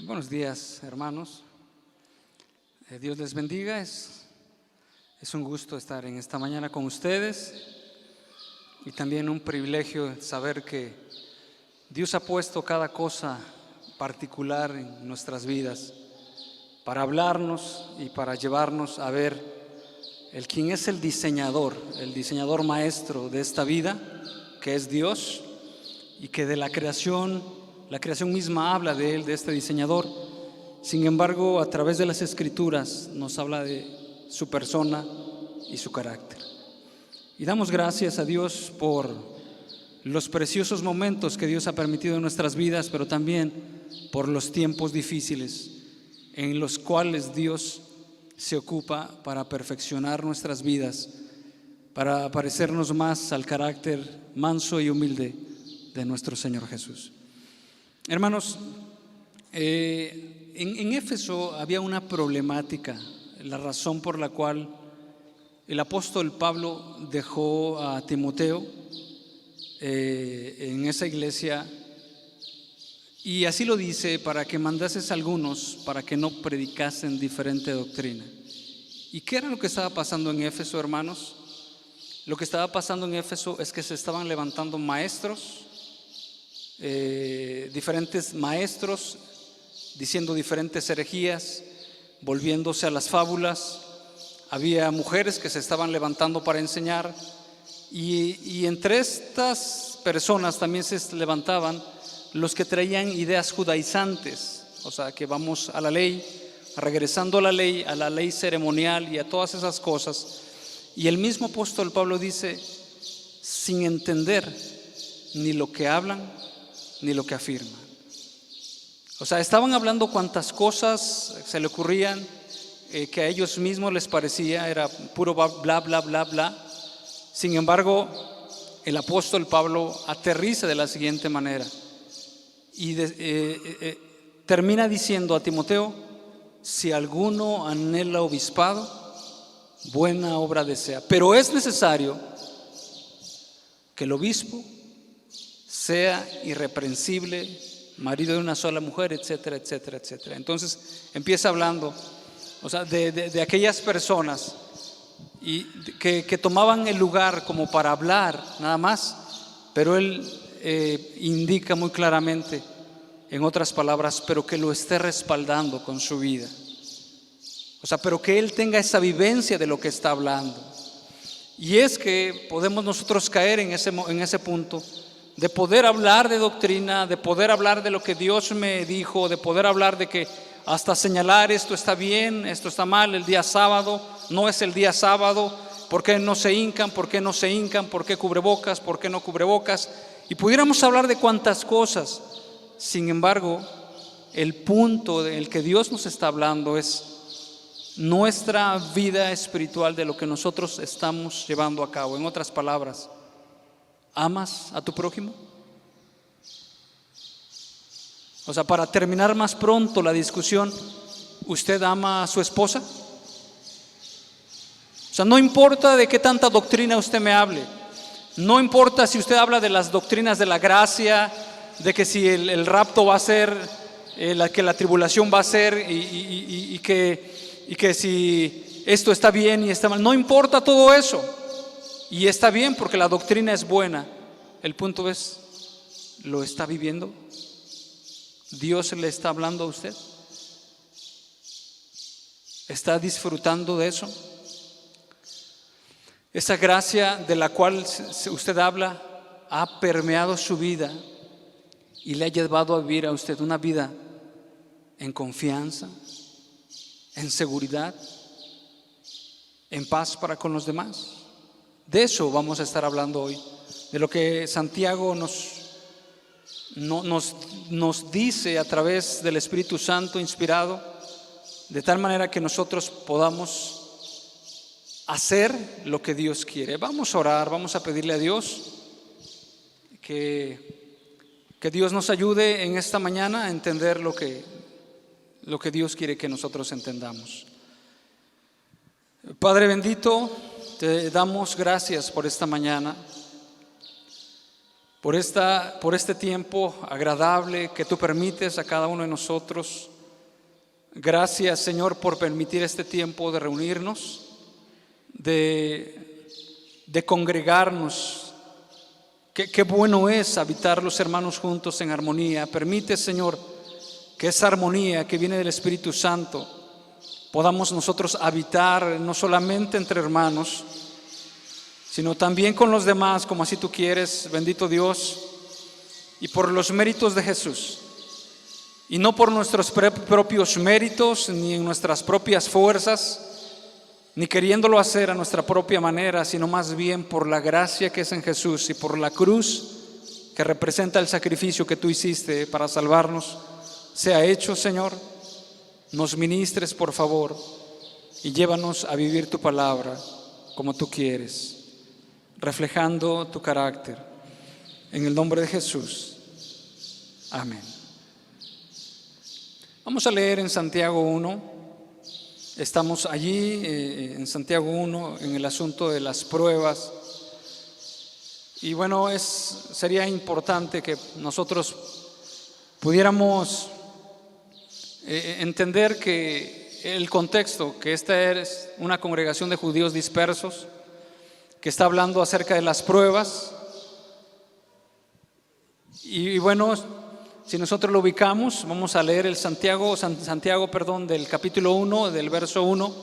Buenos días, hermanos. Dios les bendiga. Es un gusto estar en esta mañana con ustedes y también un privilegio saber que Dios ha puesto cada cosa particular en nuestras vidas para hablarnos y para llevarnos a ver quién es el diseñador maestro de esta vida, que es Dios, y que de la creación misma habla de Él, de este diseñador. Sin embargo, a través de las Escrituras nos habla de su persona y su carácter. Y damos gracias a Dios por los preciosos momentos que Dios ha permitido en nuestras vidas, pero también por los tiempos difíciles en los cuales Dios se ocupa para perfeccionar nuestras vidas, para parecernos más al carácter manso y humilde de nuestro Señor Jesús. Hermanos, en Éfeso había una problemática, la razón por la cual el apóstol Pablo dejó a Timoteo en esa iglesia, y así lo dice: para que mandases a algunos para que no predicasen diferente doctrina. ¿Y qué era lo que estaba pasando en Éfeso, hermanos? Lo que estaba pasando en Éfeso es que se estaban levantando maestros, diferentes maestros, diciendo diferentes herejías, volviéndose a las fábulas. Había mujeres que se estaban levantando para enseñar, y entre estas personas también se levantaban los que traían ideas judaizantes, o sea, que vamos a la ley, regresando a la ley ceremonial y a todas esas cosas. Y el mismo apóstol Pablo dice, sin entender ni lo que hablan ni lo que afirman. O sea, estaban hablando cuantas cosas se le ocurrían, que a ellos mismos les parecía era puro bla, bla, bla, bla. Sin embargo, el apóstol Pablo aterriza de la siguiente manera y termina diciendo a Timoteo: si alguno anhela obispado, buena obra desea, pero es necesario que el obispo sea irreprensible, marido de una sola mujer, etcétera, etcétera, etcétera. Entonces empieza hablando, o sea, de aquellas personas y que tomaban el lugar como para hablar nada más, pero él indica muy claramente, en otras palabras, pero que lo esté respaldando con su vida. O sea, pero que él tenga esa vivencia de lo que está hablando. Y es que podemos nosotros caer en ese punto de poder hablar de doctrina, de poder hablar de lo que Dios me dijo, de poder hablar de que hasta señalar esto está bien, esto está mal, el día sábado no es el día sábado, ¿por qué no se hincan? ¿Por qué no se hincan? ¿Por qué cubrebocas? ¿Por qué no cubrebocas? Y pudiéramos hablar de cuantas cosas. Sin embargo, el punto del que Dios nos está hablando es nuestra vida espiritual, de lo que nosotros estamos llevando a cabo. En otras palabras, ¿amas a tu prójimo? O sea, para terminar más pronto la discusión, ¿usted ama a su esposa? O sea, no importa de qué tanta doctrina usted me hable, no importa si usted habla de las doctrinas de la gracia, de que si el rapto va a ser, que la tribulación va a ser, y que si esto está bien y está mal, no importa todo eso. Y está bien porque la doctrina es buena. El punto es, ¿lo está viviendo? ¿Dios le está hablando a usted? ¿Está disfrutando de eso? Esa gracia de la cual usted habla ha permeado su vida y le ha llevado a vivir a usted una vida en confianza, en seguridad, en paz para con los demás. De eso vamos a estar hablando hoy, de lo que Santiago nos dice a través del Espíritu Santo inspirado, de tal manera que nosotros podamos hacer lo que Dios quiere. Vamos a orar, vamos a pedirle a Dios que Dios nos ayude en esta mañana a entender lo que Dios quiere que nosotros entendamos. Padre bendito, te damos gracias por esta mañana, por este tiempo agradable que tú permites a cada uno de nosotros Gracias, Señor, por permitir este tiempo de reunirnos, de congregarnos. Qué bueno es habitar los hermanos juntos en armonía. Permite, Señor, que esa armonía que viene del Espíritu Santo podamos nosotros habitar no solamente entre hermanos, sino también con los demás, como así tú quieres, bendito Dios, y por los méritos de Jesús. Y no por nuestros propios méritos, ni en nuestras propias fuerzas, ni queriéndolo hacer a nuestra propia manera, sino más bien por la gracia que es en Jesús y por la cruz que representa el sacrificio que tú hiciste para salvarnos. Sea hecho, Señor, nos ministres por favor y llévanos a vivir tu palabra como tú quieres, reflejando tu carácter. En el nombre de Jesús. Amén. Vamos a leer en Santiago 1. Estamos allí en Santiago 1 en el asunto de las pruebas. Y bueno, sería importante que nosotros pudiéramos entender que el contexto, que esta es una congregación de judíos dispersos, que está hablando acerca de las pruebas. Y bueno, si nosotros lo ubicamos, vamos a leer el Santiago del capítulo 1, del verso 1.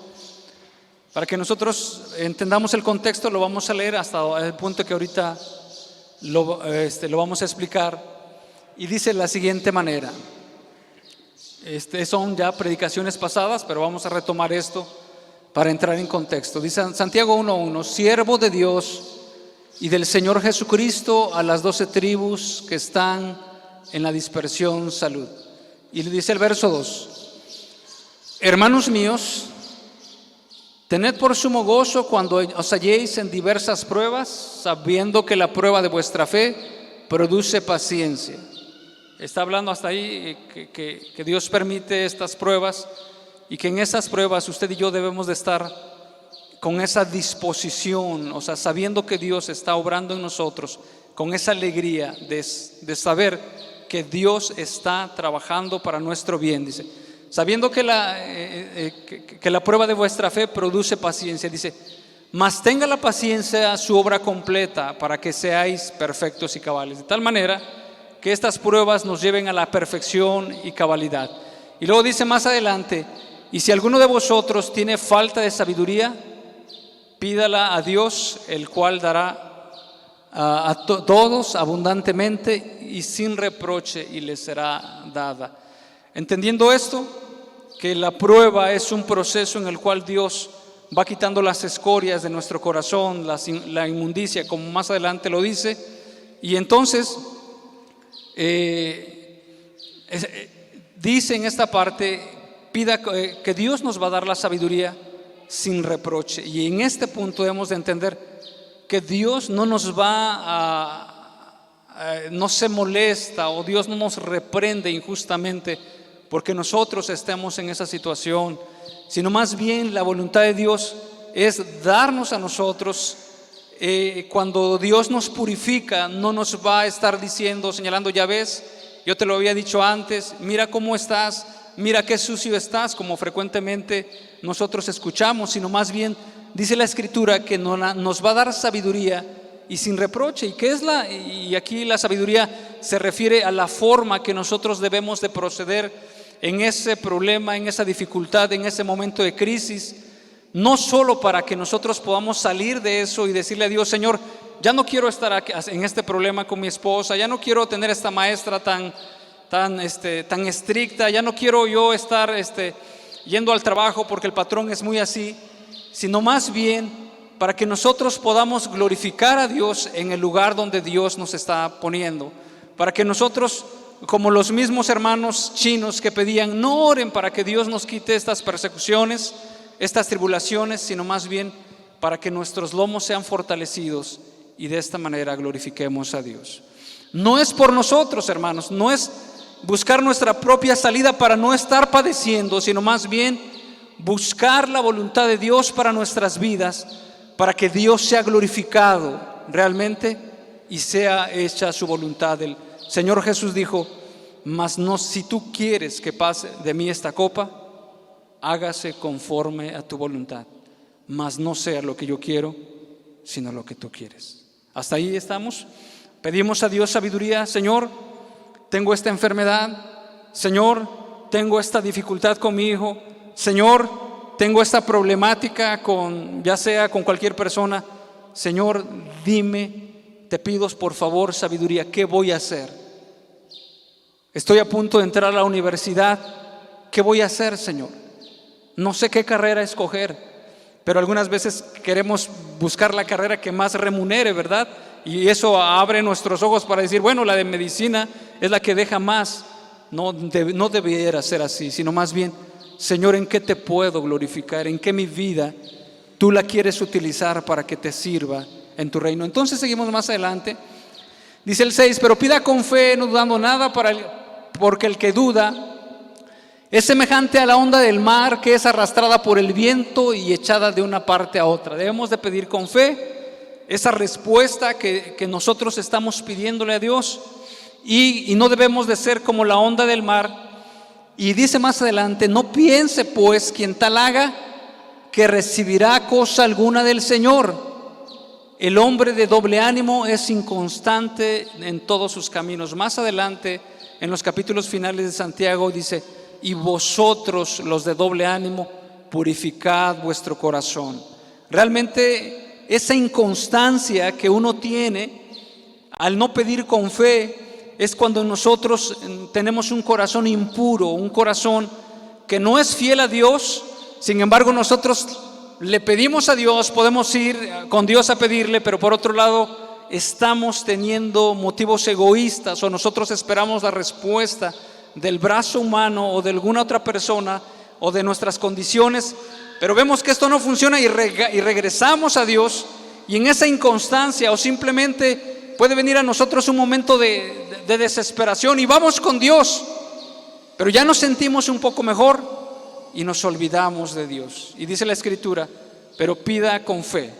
Para que nosotros entendamos el contexto, lo vamos a leer hasta el punto que ahorita lo vamos a explicar. Y dice de la siguiente manera. Son ya predicaciones pasadas, pero vamos a retomar esto para entrar en contexto. Dice Santiago 1:1, siervo de Dios y del Señor Jesucristo a las 12 tribus que están en la dispersión, salud. Y le dice el verso 2, hermanos míos, tened por sumo gozo cuando os halléis en diversas pruebas, sabiendo que la prueba de vuestra fe produce paciencia. Está hablando hasta ahí que Dios permite estas pruebas y que en esas pruebas usted y yo debemos de estar con esa disposición, o sea, sabiendo que Dios está obrando en nosotros, con esa alegría de saber que Dios está trabajando para nuestro bien, dice, sabiendo que la prueba de vuestra fe produce paciencia, dice, mas tenga la paciencia su obra completa para que seáis perfectos y cabales, de tal manera que estas pruebas nos lleven a la perfección y cabalidad. Y luego dice más adelante, y si alguno de vosotros tiene falta de sabiduría, pídala a Dios, el cual dará a todos abundantemente y sin reproche, y les será dada. Entendiendo esto, que la prueba es un proceso en el cual Dios va quitando las escorias de nuestro corazón, la inmundicia, como más adelante lo dice, y entonces dice en esta parte, pida que Dios nos va a dar la sabiduría sin reproche. Y en este punto debemos de entender que Dios no nos no se molesta, o Dios no nos reprende injustamente porque nosotros estemos en esa situación, sino más bien la voluntad de Dios es darnos a nosotros. Cuando Dios nos purifica, no nos va a estar diciendo, señalando, ya ves, yo te lo había dicho antes, mira cómo estás, mira qué sucio estás, como frecuentemente nosotros escuchamos, sino más bien dice la Escritura que nos va a dar sabiduría y sin reproche. Y aquí la sabiduría se refiere a la forma que nosotros debemos de proceder en ese problema, en esa dificultad, en ese momento de crisis. No solo para que nosotros podamos salir de eso y decirle a Dios, Señor, ya no quiero estar en este problema con mi esposa, ya no quiero tener esta maestra tan estricta, ya no quiero yo estar yendo al trabajo porque el patrón es muy así, sino más bien para que nosotros podamos glorificar a Dios en el lugar donde Dios nos está poniendo, para que nosotros, como los mismos hermanos chinos que pedían, no oren para que Dios nos quite estas persecuciones, estas tribulaciones, sino más bien para que nuestros lomos sean fortalecidos y de esta manera glorifiquemos a Dios. No es por nosotros, hermanos, no es buscar nuestra propia salida para no estar padeciendo, sino más bien buscar la voluntad de Dios para nuestras vidas, para que Dios sea glorificado realmente y sea hecha su voluntad. El Señor Jesús dijo, mas no, si tú quieres que pase de mí esta copa, hágase conforme a tu voluntad, mas no sea lo que yo quiero, sino lo que tú quieres. Hasta ahí estamos. Pedimos a Dios sabiduría. Señor, tengo esta enfermedad. Señor, tengo esta dificultad con mi hijo. Señor, tengo esta problemática ya sea con cualquier persona. Señor, dime, te pido por favor sabiduría. ¿Qué voy a hacer? Estoy a punto de entrar a la universidad. ¿Qué voy a hacer, Señor? No sé qué carrera escoger, pero algunas veces queremos buscar la carrera que más remunere, ¿verdad? Y eso abre nuestros ojos para decir, bueno, la de medicina es la que deja más. No debiera ser así, sino más bien, Señor, ¿en qué te puedo glorificar? ¿En qué mi vida tú la quieres utilizar para que te sirva en tu reino? Entonces seguimos más adelante. Dice el 6, pero pida con fe, no dudando nada, porque el que duda es semejante a la onda del mar que es arrastrada por el viento y echada de una parte a otra. Debemos de pedir con fe esa respuesta que nosotros estamos pidiéndole a Dios, y no debemos de ser como la onda del mar. Y dice más adelante, no piense pues quien tal haga que recibirá cosa alguna del Señor. El hombre de doble ánimo es inconstante en todos sus caminos. Más adelante, en los capítulos finales de Santiago, dice, y vosotros los de doble ánimo, purificad vuestro corazón. Realmente esa inconstancia que uno tiene al no pedir con fe es cuando nosotros tenemos un corazón impuro, un corazón que no es fiel a Dios. Sin embargo, nosotros le pedimos a Dios, podemos ir con Dios a pedirle, pero por otro lado estamos teniendo motivos egoístas, o nosotros esperamos la respuesta del brazo humano o de alguna otra persona o de nuestras condiciones, pero vemos que esto no funciona y regresamos a Dios, y en esa inconstancia o simplemente puede venir a nosotros un momento de desesperación y vamos con Dios, pero ya nos sentimos un poco mejor y nos olvidamos de Dios. Y dice la Escritura, pero pida con fe.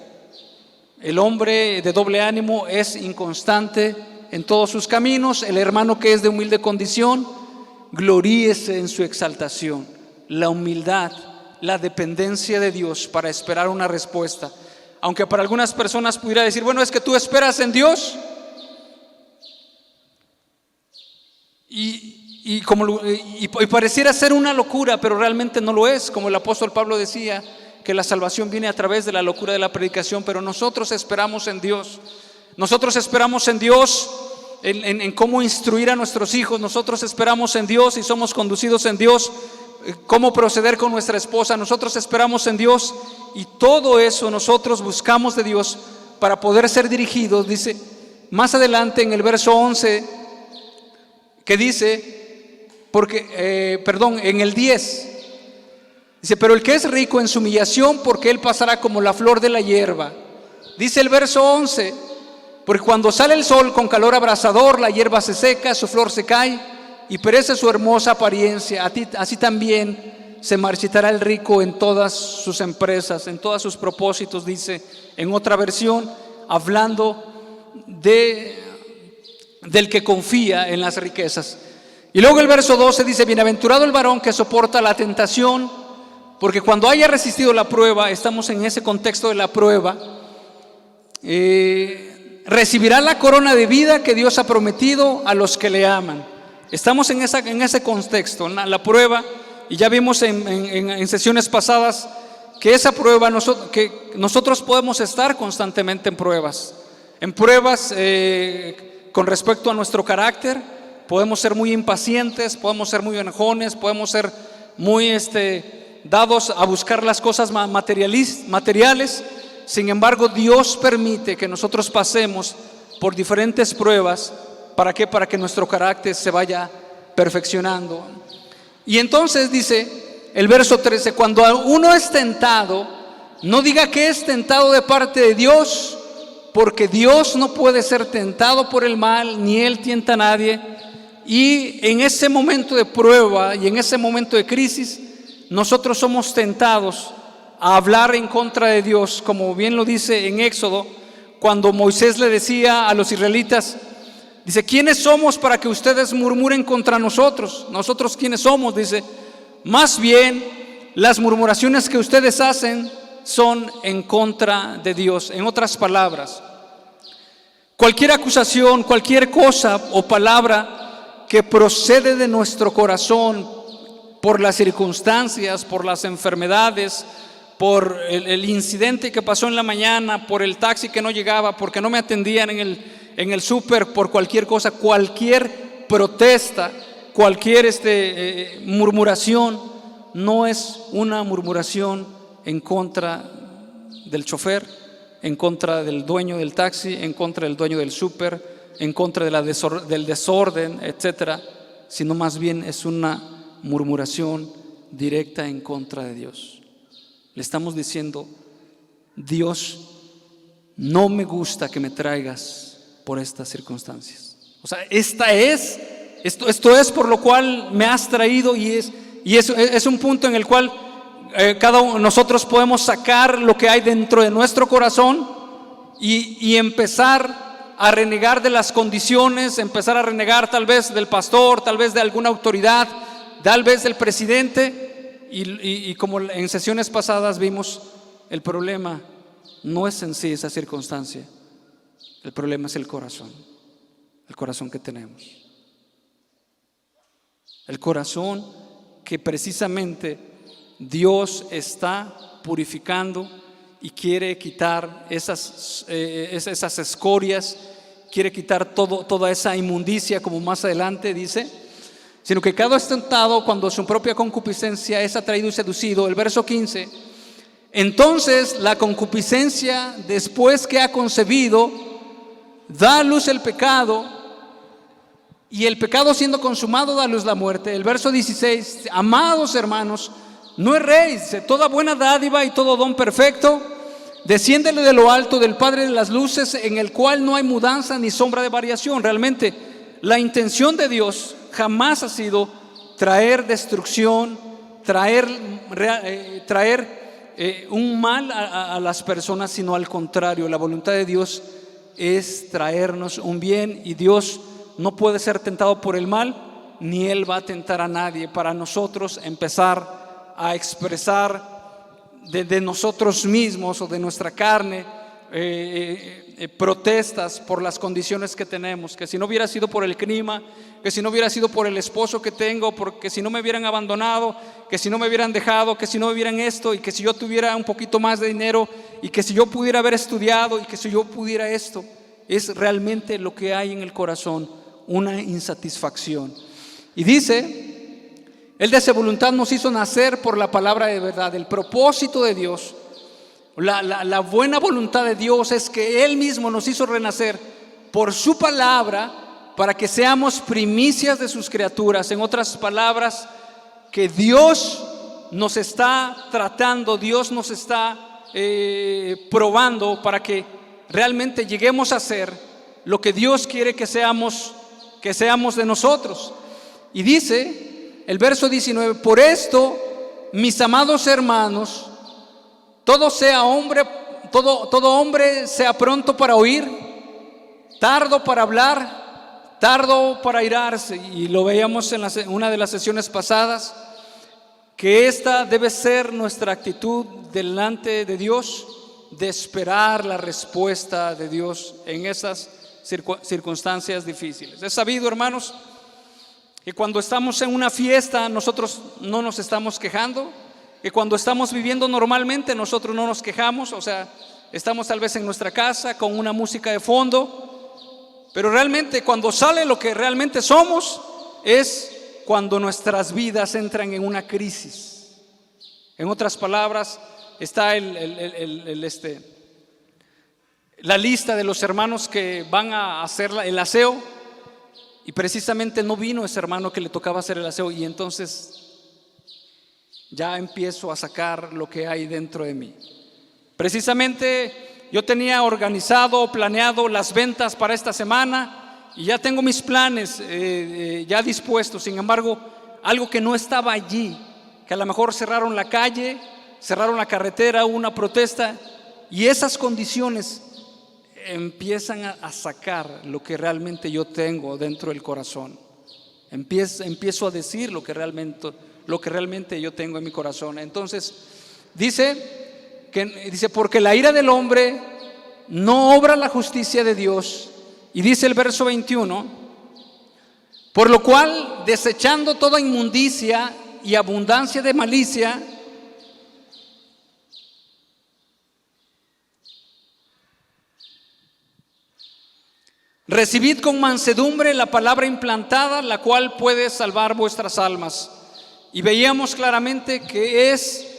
El hombre de doble ánimo es inconstante en todos sus caminos. El hermano que es de humilde condición, gloríese en su exaltación. La humildad, la dependencia de Dios para esperar una respuesta. Aunque para algunas personas pudiera decir, bueno, es que tú esperas en Dios. Y pareciera ser una locura, pero realmente no lo es. Como el apóstol Pablo decía, que la salvación viene a través de la locura de la predicación, pero nosotros esperamos en Dios. Nosotros esperamos en Dios en cómo instruir a nuestros hijos. Nosotros esperamos en Dios y somos conducidos en Dios, cómo proceder con nuestra esposa. Nosotros esperamos en Dios, y todo eso nosotros buscamos de Dios para poder ser dirigidos. Dice más adelante en el verso 11, que dice, en el 10, dice, pero el que es rico en su humillación, porque él pasará como la flor de la hierba. Dice el verso 11, porque cuando sale el sol con calor abrasador, la hierba se seca, su flor se cae y perece su hermosa apariencia. Así también se marchitará el rico en todas sus empresas, en todos sus propósitos, dice en otra versión, hablando del que confía en las riquezas. Y luego el verso 12 dice, bienaventurado el varón que soporta la tentación, porque cuando haya resistido la prueba, estamos en ese contexto de la prueba, recibirá la corona de vida que Dios ha prometido a los que le aman. Estamos en ese contexto, la prueba, y ya vimos en sesiones pasadas que esa prueba, que nosotros podemos estar constantemente en pruebas con respecto a nuestro carácter. Podemos ser muy impacientes, podemos ser muy enojones, podemos ser muy dados a buscar las cosas materiales. Sin embargo, Dios permite que nosotros pasemos por diferentes pruebas. ¿Para qué? Para que nuestro carácter se vaya perfeccionando. Y entonces dice el verso 13, cuando uno es tentado, no diga que es tentado de parte de Dios, porque Dios no puede ser tentado por el mal, ni Él tienta a nadie. Y en ese momento de prueba y en ese momento de crisis, nosotros somos tentados a hablar en contra de Dios, como bien lo dice en Éxodo, cuando Moisés le decía a los israelitas, dice, ¿quiénes somos para que ustedes murmuren contra nosotros? ¿Nosotros quiénes somos? Dice, más bien las murmuraciones que ustedes hacen son en contra de Dios. En otras palabras, cualquier acusación, cualquier cosa o palabra que procede de nuestro corazón por las circunstancias, por las enfermedades, por el incidente que pasó en la mañana, por el taxi que no llegaba, porque no me atendían en el súper, por cualquier cosa, cualquier protesta, cualquier murmuración, no es una murmuración en contra del chofer, en contra del dueño del taxi, en contra del dueño del súper, en contra de del desorden, etcétera, sino más bien es una murmuración directa en contra de Dios. Le estamos diciendo: Dios, no me gusta que me traigas por estas circunstancias. O sea, esto es por lo cual me has traído, y es un punto en el cual cada uno de nosotros podemos sacar lo que hay dentro de nuestro corazón y empezar a renegar de las condiciones, empezar a renegar tal vez del pastor, tal vez de alguna autoridad, tal vez del presidente. Y como en sesiones pasadas vimos, el problema no es en sí esa circunstancia, el problema es el corazón que tenemos. El corazón que precisamente Dios está purificando y quiere quitar esas escorias, quiere quitar toda esa inmundicia, como más adelante dice, sino que cada es tentado cuando su propia concupiscencia es atraído y seducido. El verso 15: entonces la concupiscencia, después que ha concebido, da a luz el pecado, y el pecado siendo consumado da a luz la muerte. El verso 16: amados hermanos, no erréis, toda buena dádiva y todo don perfecto desciende de lo alto del Padre de las luces, en el cual no hay mudanza ni sombra de variación. Realmente la intención de Dios jamás ha sido traer destrucción, traer un mal a las personas, sino al contrario. La voluntad de Dios es traernos un bien, y Dios no puede ser tentado por el mal, ni Él va a tentar a nadie. Para nosotros empezar a expresar de nosotros mismos o de nuestra carne protestas por las condiciones que tenemos, que si no hubiera sido por el clima, que si no hubiera sido por el esposo que tengo, porque si no me hubieran abandonado, que si no me hubieran dejado, que si no me hubieran esto, y que si yo tuviera un poquito más de dinero, y que si yo pudiera haber estudiado, y que si yo pudiera esto. Es realmente lo que hay en el corazón, una insatisfacción. Y dice: Él de su voluntad nos hizo nacer por la palabra de verdad. El propósito de Dios, la buena voluntad de Dios, es que Él mismo nos hizo renacer por su palabra, para que seamos primicias de sus criaturas. En otras palabras, que Dios nos está tratando, Dios nos está probando para que realmente lleguemos a ser lo que Dios quiere que seamos de nosotros. Y dice el verso 19: por esto, mis amados hermanos, todo hombre sea pronto para oír, tardo para hablar, tardo para airarse. Y lo veíamos en una de las sesiones pasadas, que esta debe ser nuestra actitud delante de Dios, de esperar la respuesta de Dios en esas circunstancias difíciles. Es sabido, hermanos, que cuando estamos en una fiesta nosotros no nos estamos quejando, que cuando estamos viviendo normalmente nosotros no nos quejamos. O sea, estamos tal vez en nuestra casa con una música de fondo, pero realmente cuando sale lo que realmente somos es cuando nuestras vidas entran en una crisis. En otras palabras, está la lista de los hermanos que van a hacer el aseo, y precisamente no vino ese hermano que le tocaba hacer el aseo, y entonces ya empiezo a sacar lo que hay dentro de mí. Precisamente yo tenía organizado, planeado las ventas para esta semana, y ya tengo mis planes ya dispuestos. Sin embargo, algo que no estaba allí, que a lo mejor cerraron la calle, cerraron la carretera, hubo una protesta, y esas condiciones empiezan a sacar lo que realmente yo tengo dentro del corazón. Empiezo a decir lo que lo que realmente yo tengo en mi corazón. Entonces dice porque la ira del hombre no obra la justicia de Dios. Y dice el verso 21: por lo cual, desechando toda inmundicia y abundancia de malicia, recibid con mansedumbre la palabra implantada, la cual puede salvar vuestras almas. Y veíamos claramente que es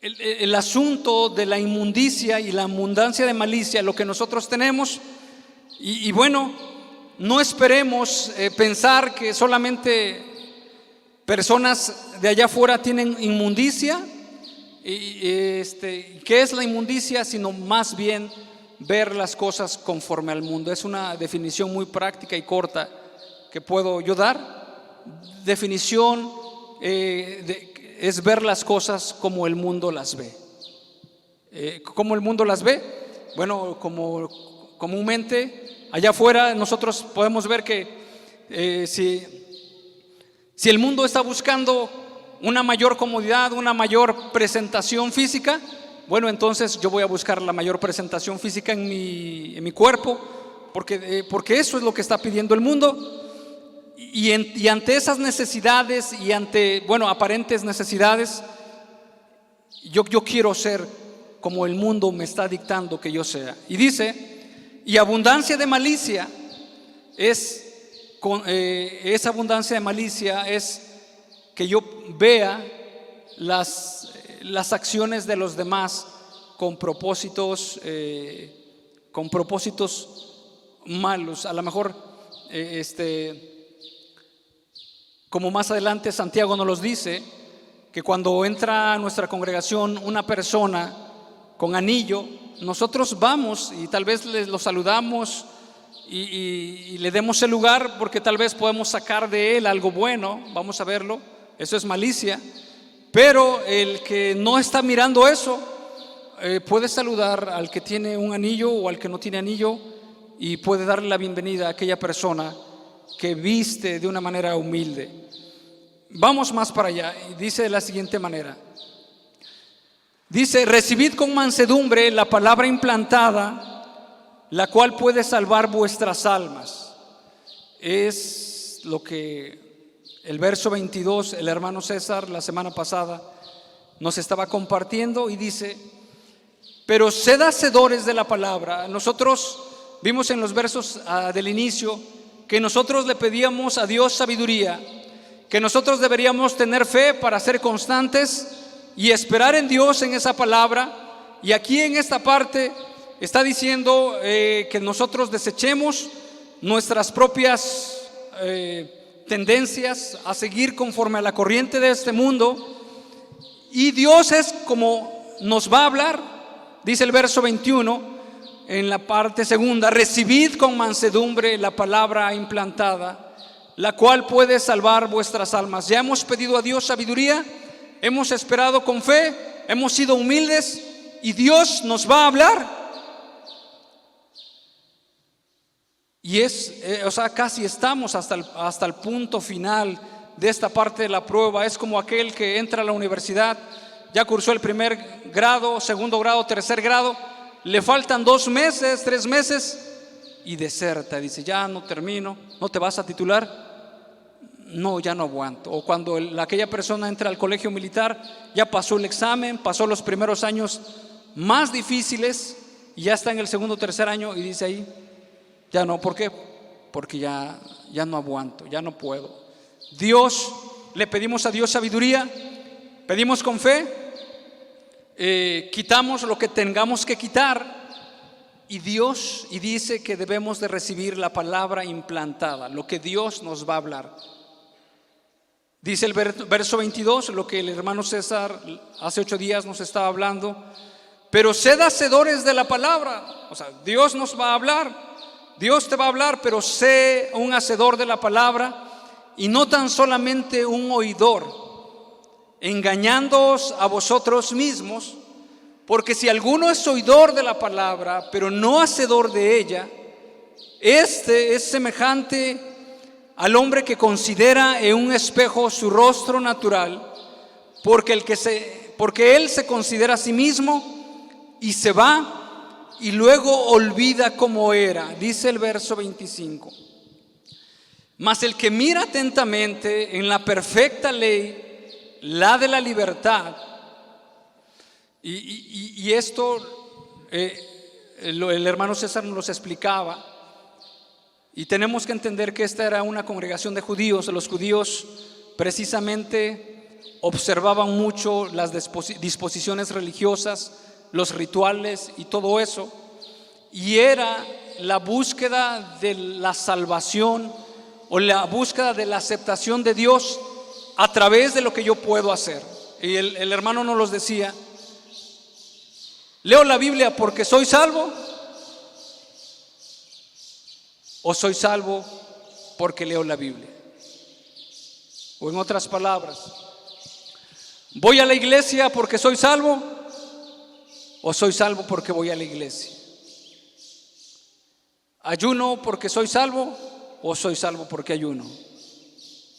el asunto de la inmundicia y la abundancia de malicia lo que nosotros tenemos. Y bueno, no esperemos pensar que solamente personas de allá afuera tienen inmundicia. ¿Qué es la inmundicia? Sino más bien ver las cosas conforme al mundo. Es una definición muy práctica y corta que puedo yo dar. Definición es ver las cosas como el mundo las ve. ¿Cómo el mundo las ve? Bueno, como comúnmente allá afuera nosotros podemos ver que si el mundo está buscando una mayor comodidad, una mayor presentación física, bueno, entonces yo voy a buscar la mayor presentación física en mi cuerpo, porque eso es lo que está pidiendo el mundo. Y ante esas necesidades y ante, aparentes necesidades, yo quiero ser como el mundo me está dictando que yo sea. Y dice, y abundancia de malicia esa abundancia de malicia es que yo vea las acciones de los demás con propósitos malos. A lo mejor como más adelante Santiago nos los dice, que cuando entra a nuestra congregación una persona con anillo, nosotros vamos y tal vez lo saludamos y le demos el lugar, porque tal vez podemos sacar de él algo bueno. Vamos a verlo. Eso es malicia. Pero el que no está mirando eso puede saludar al que tiene un anillo o al que no tiene anillo, y puede darle la bienvenida a aquella persona que viste de una manera humilde. Vamos más para allá, y dice de la siguiente manera. Dice, recibid con mansedumbre la palabra implantada, la cual puede salvar vuestras almas. Es lo que el verso 22, el hermano César la semana pasada nos estaba compartiendo, y dice, pero sed hacedores de la palabra. Nosotros vimos en los versos del inicio que nosotros le pedíamos a Dios sabiduría, que nosotros deberíamos tener fe para ser constantes y esperar en Dios, en esa palabra. Y aquí en esta parte está diciendo que nosotros desechemos nuestras propias tendencias a seguir conforme a la corriente de este mundo, y Dios es como nos va a hablar. Dice el verso 21 en la parte segunda, recibid con mansedumbre la palabra implantada, la cual puede salvar vuestras almas. Ya hemos pedido a Dios sabiduría, hemos esperado con fe, hemos sido humildes, y Dios nos va a hablar. Y casi estamos hasta el punto final de esta parte de la prueba. Es como aquel que entra a la universidad, ya cursó el primer grado, segundo grado, tercer grado, le faltan 2 meses, 3 meses y deserta. Dice, ya no termino. ¿No te vas a titular? No, ya no aguanto. O cuando aquella persona entra al colegio militar, ya pasó el examen, pasó los primeros años más difíciles y ya está en el segundo o tercer año y dice ahí, ya no. ¿Por qué? Porque ya no aguanto, ya no puedo. Le pedimos a Dios sabiduría, pedimos con fe, quitamos lo que tengamos que quitar, y dice que debemos de recibir la palabra implantada, lo que Dios nos va a hablar. Dice el verso 22, lo que el hermano César hace 8 días nos estaba hablando, pero sed hacedores de la palabra. O sea, Dios nos va a hablar, Dios te va a hablar, pero sé un hacedor de la palabra y no tan solamente un oidor, engañándoos a vosotros mismos, porque si alguno es oidor de la palabra, pero no hacedor de ella, este es semejante al hombre que considera en un espejo su rostro natural, porque él se considera a sí mismo y se va y luego olvida cómo era. Dice el verso 25. Mas el que mira atentamente en la perfecta ley, la de la libertad, y esto el hermano César nos explicaba, y tenemos que entender que esta era una congregación de judíos. Los judíos precisamente observaban mucho las disposiciones religiosas, los rituales y todo eso, y era la búsqueda de la salvación o la búsqueda de la aceptación de Dios a través de lo que yo puedo hacer. Y el hermano nos los decía: ¿leo la Biblia porque soy salvo? ¿O soy salvo porque leo la Biblia? O en otras palabras, ¿voy a la iglesia porque soy salvo? ¿O soy salvo porque voy a la iglesia? ¿Ayuno porque soy salvo? ¿O soy salvo porque ayuno?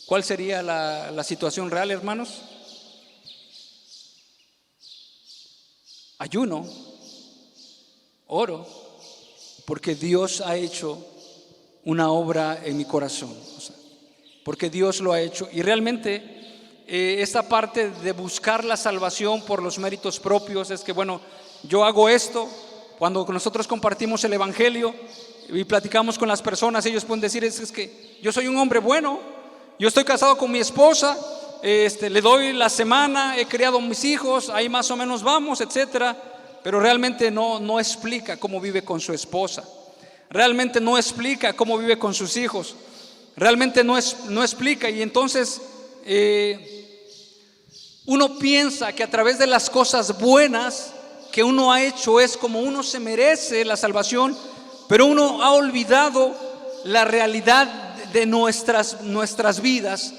¿Cuál sería la situación real, hermanos? Ayuno, oro, porque Dios ha hecho una obra en mi corazón, porque Dios lo ha hecho. Y realmente esta parte de buscar la salvación por los méritos propios es que, bueno, yo hago esto. Cuando nosotros compartimos el evangelio y platicamos con las personas, ellos pueden decir: es que yo soy un hombre bueno, yo estoy casado con mi esposa, le doy la semana, he criado mis hijos, ahí más o menos vamos, etcétera. Pero realmente no explica cómo vive con su esposa, realmente no explica cómo vive con sus hijos, realmente no explica. Y entonces uno piensa que a través de las cosas buenas que uno ha hecho es como uno se merece la salvación, pero uno ha olvidado la realidad de nuestras vidas,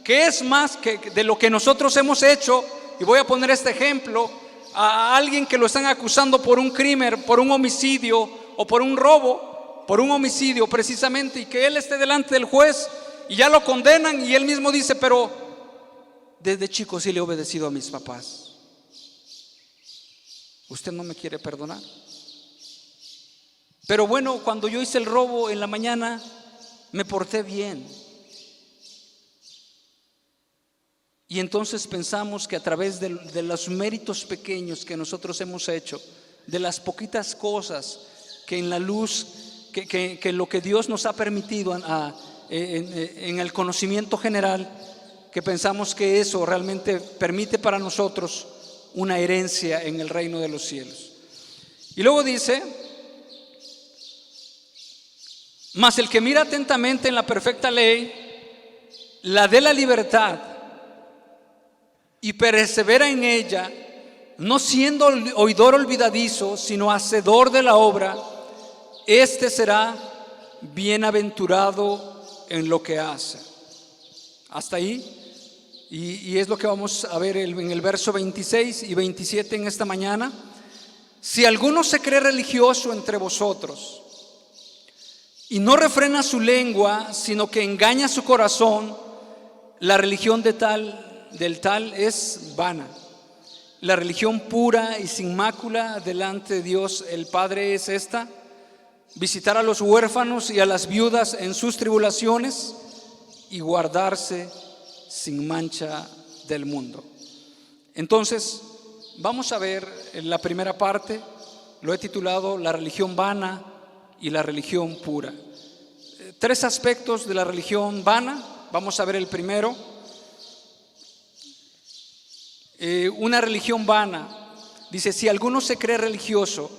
que es más que de lo que nosotros hemos hecho. Y voy a poner este ejemplo: a alguien que lo están acusando por un crimen, por un homicidio o por un robo, por un homicidio precisamente, y que él esté delante del juez y ya lo condenan, y él mismo dice: pero desde chico sí le he obedecido a mis papás, ¿usted no me quiere perdonar? Pero bueno, cuando yo hice el robo en la mañana me porté bien. Y entonces pensamos que a través de los méritos pequeños que nosotros hemos hecho, de las poquitas cosas que en la luz, que lo que Dios nos ha permitido en el conocimiento general, que pensamos que eso realmente permite para nosotros una herencia en el reino de los cielos. Y luego dice: mas el que mira atentamente en la perfecta ley, la de la libertad, y persevera en ella, no siendo oidor olvidadizo, sino hacedor de la obra, este será bienaventurado en lo que hace. Hasta ahí. Y es lo que vamos a ver en el verso 26 y 27 en esta mañana. Si alguno se cree religioso entre vosotros y no refrena su lengua, sino que engaña su corazón, la religión del tal es vana. La religión pura y sin mácula delante de Dios el Padre es esta: visitar a los huérfanos y a las viudas en sus tribulaciones y guardarse sin mancha del mundo. Entonces vamos a ver la primera parte. Lo he titulado La religión vana y la religión pura. Tres aspectos de la religión vana. Vamos a ver el primero. Una religión vana. Dice: si alguno se cree religioso,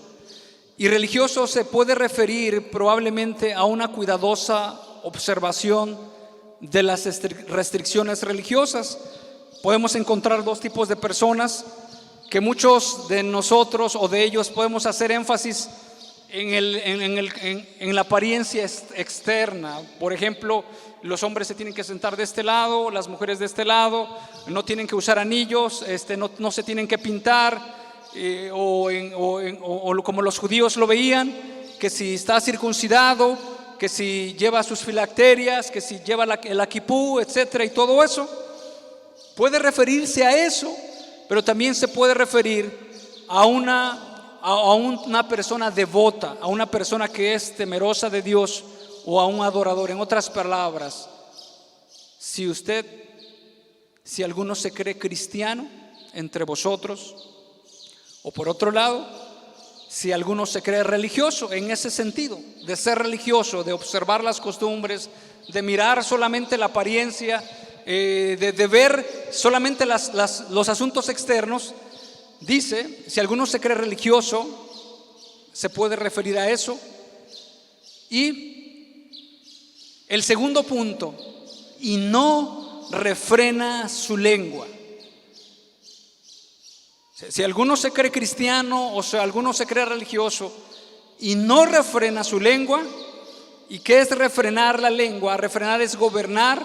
y religioso se puede referir probablemente a una cuidadosa observación de las restricciones religiosas. Podemos encontrar dos tipos de personas que muchos de nosotros o de ellos podemos hacer énfasis en la apariencia externa. Por ejemplo, los hombres se tienen que sentar de este lado, las mujeres de este lado, no tienen que usar anillos, no se tienen que pintar, o como los judíos lo veían, que si está circuncidado que si lleva sus filacterias, que si lleva el aquipú, etcétera, y todo eso. Puede referirse a eso, pero también se puede referir a una persona devota, a una persona que es temerosa de Dios o a un adorador. En otras palabras, si alguno se cree cristiano entre vosotros, o por otro lado, si alguno se cree religioso, en ese sentido, de ser religioso, de observar las costumbres, de mirar solamente la apariencia, de ver solamente los asuntos externos, dice, si alguno se cree religioso, se puede referir a eso. Y el segundo punto, y no refrena su lengua. Si alguno se cree cristiano o si alguno se cree religioso y no refrena su lengua, ¿y qué es refrenar la lengua? Refrenar es gobernar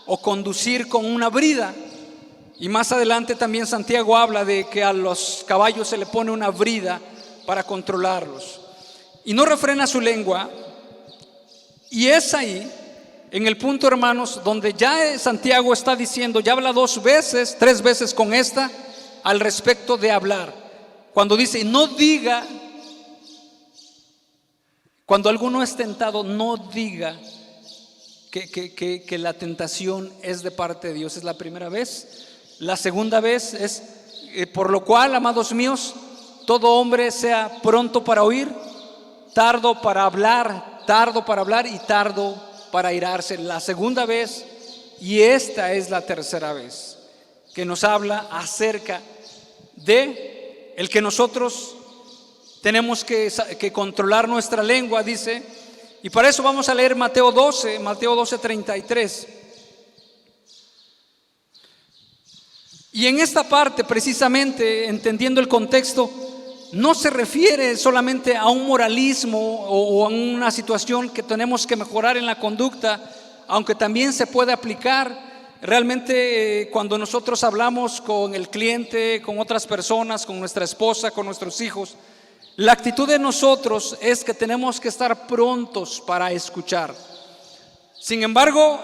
o conducir con una brida. Y más adelante también Santiago habla de que a los caballos se le pone una brida para controlarlos. Y no refrena su lengua. Y es ahí, en el punto, hermanos, donde ya Santiago está diciendo, ya habla 2 veces, 3 veces con esta, al respecto de hablar. Cuando dice, no diga, cuando alguno es tentado, no diga que la tentación es de parte de Dios. Es la primera vez. La segunda vez es, por lo cual, amados míos, todo hombre sea pronto para oír, tardo para hablar y tardo para airarse. La segunda vez, y esta es la tercera vez, que nos habla acerca de el que nosotros tenemos que controlar nuestra lengua, dice. Y para eso vamos a leer Mateo 12:33. Y en esta parte, precisamente, entendiendo el contexto, no se refiere solamente a un moralismo o a una situación que tenemos que mejorar en la conducta, aunque también se puede aplicar. Realmente cuando nosotros hablamos con el cliente, con otras personas, con nuestra esposa, con nuestros hijos, la actitud de nosotros es que tenemos que estar prontos para escuchar. Sin embargo,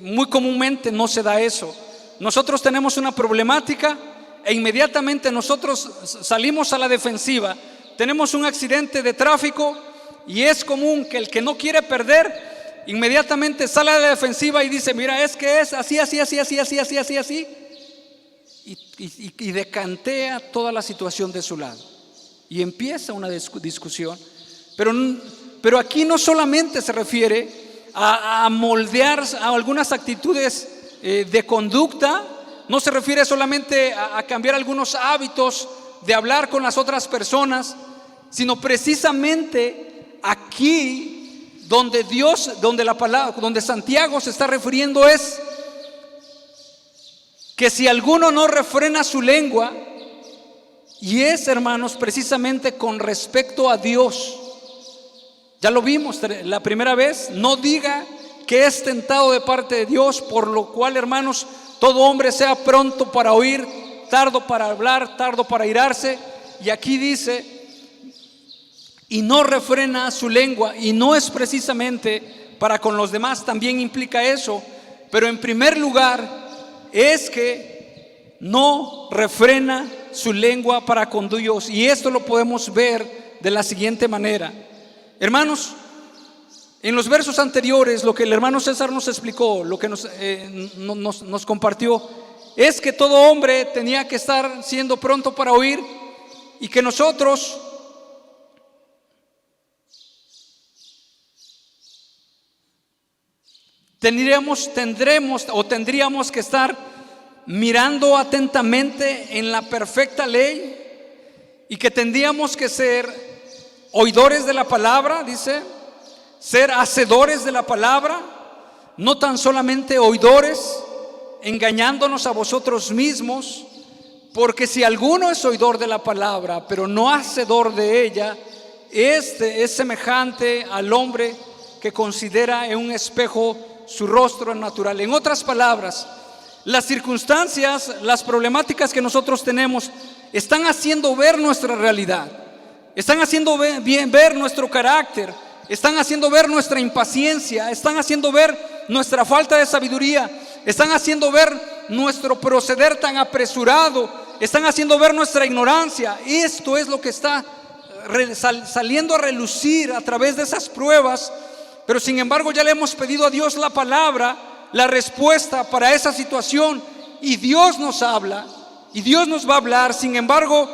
muy comúnmente no se da eso. Nosotros tenemos una problemática e inmediatamente nosotros salimos a la defensiva. Tenemos un accidente de tráfico y es común que el que no quiere perder inmediatamente sale a la defensiva y dice, mira, es que es así y decantea toda la situación de su lado y empieza una discusión. Pero aquí no solamente se refiere a moldear a algunas actitudes de conducta, no se refiere solamente a cambiar algunos hábitos de hablar con las otras personas, sino precisamente aquí donde Santiago se está refiriendo es que si alguno no refrena su lengua, y es, hermanos, precisamente con respecto a Dios. Ya lo vimos la primera vez, no diga que es tentado de parte de Dios, por lo cual, hermanos, todo hombre sea pronto para oír, tardo para hablar, tardo para airarse. Y aquí dice, y no refrena su lengua, y no es precisamente para con los demás, también implica eso, pero en primer lugar es que no refrena su lengua para con Dios. Y esto lo podemos ver de la siguiente manera, hermanos. En los versos anteriores, lo que el hermano César nos explicó, lo que nos compartió, es que todo hombre tenía que estar siendo pronto para oír y que nosotros tendríamos que estar mirando atentamente en la perfecta ley y que tendríamos que ser oidores de la palabra, dice, ser hacedores de la palabra, no tan solamente oidores, engañándonos a vosotros mismos, porque si alguno es oidor de la palabra, pero no hacedor de ella, este es semejante al hombre que considera en un espejo su rostro natural. En otras palabras, las circunstancias, las problemáticas que nosotros tenemos están haciendo ver nuestra realidad, están haciendo ver nuestro carácter, están haciendo ver nuestra impaciencia, están haciendo ver nuestra falta de sabiduría, están haciendo ver nuestro proceder tan apresurado, están haciendo ver nuestra ignorancia. Esto es lo que está saliendo a relucir a través de esas pruebas. Pero sin embargo ya le hemos pedido a Dios la palabra, la respuesta para esa situación, y Dios nos habla y Dios nos va a hablar. Sin embargo,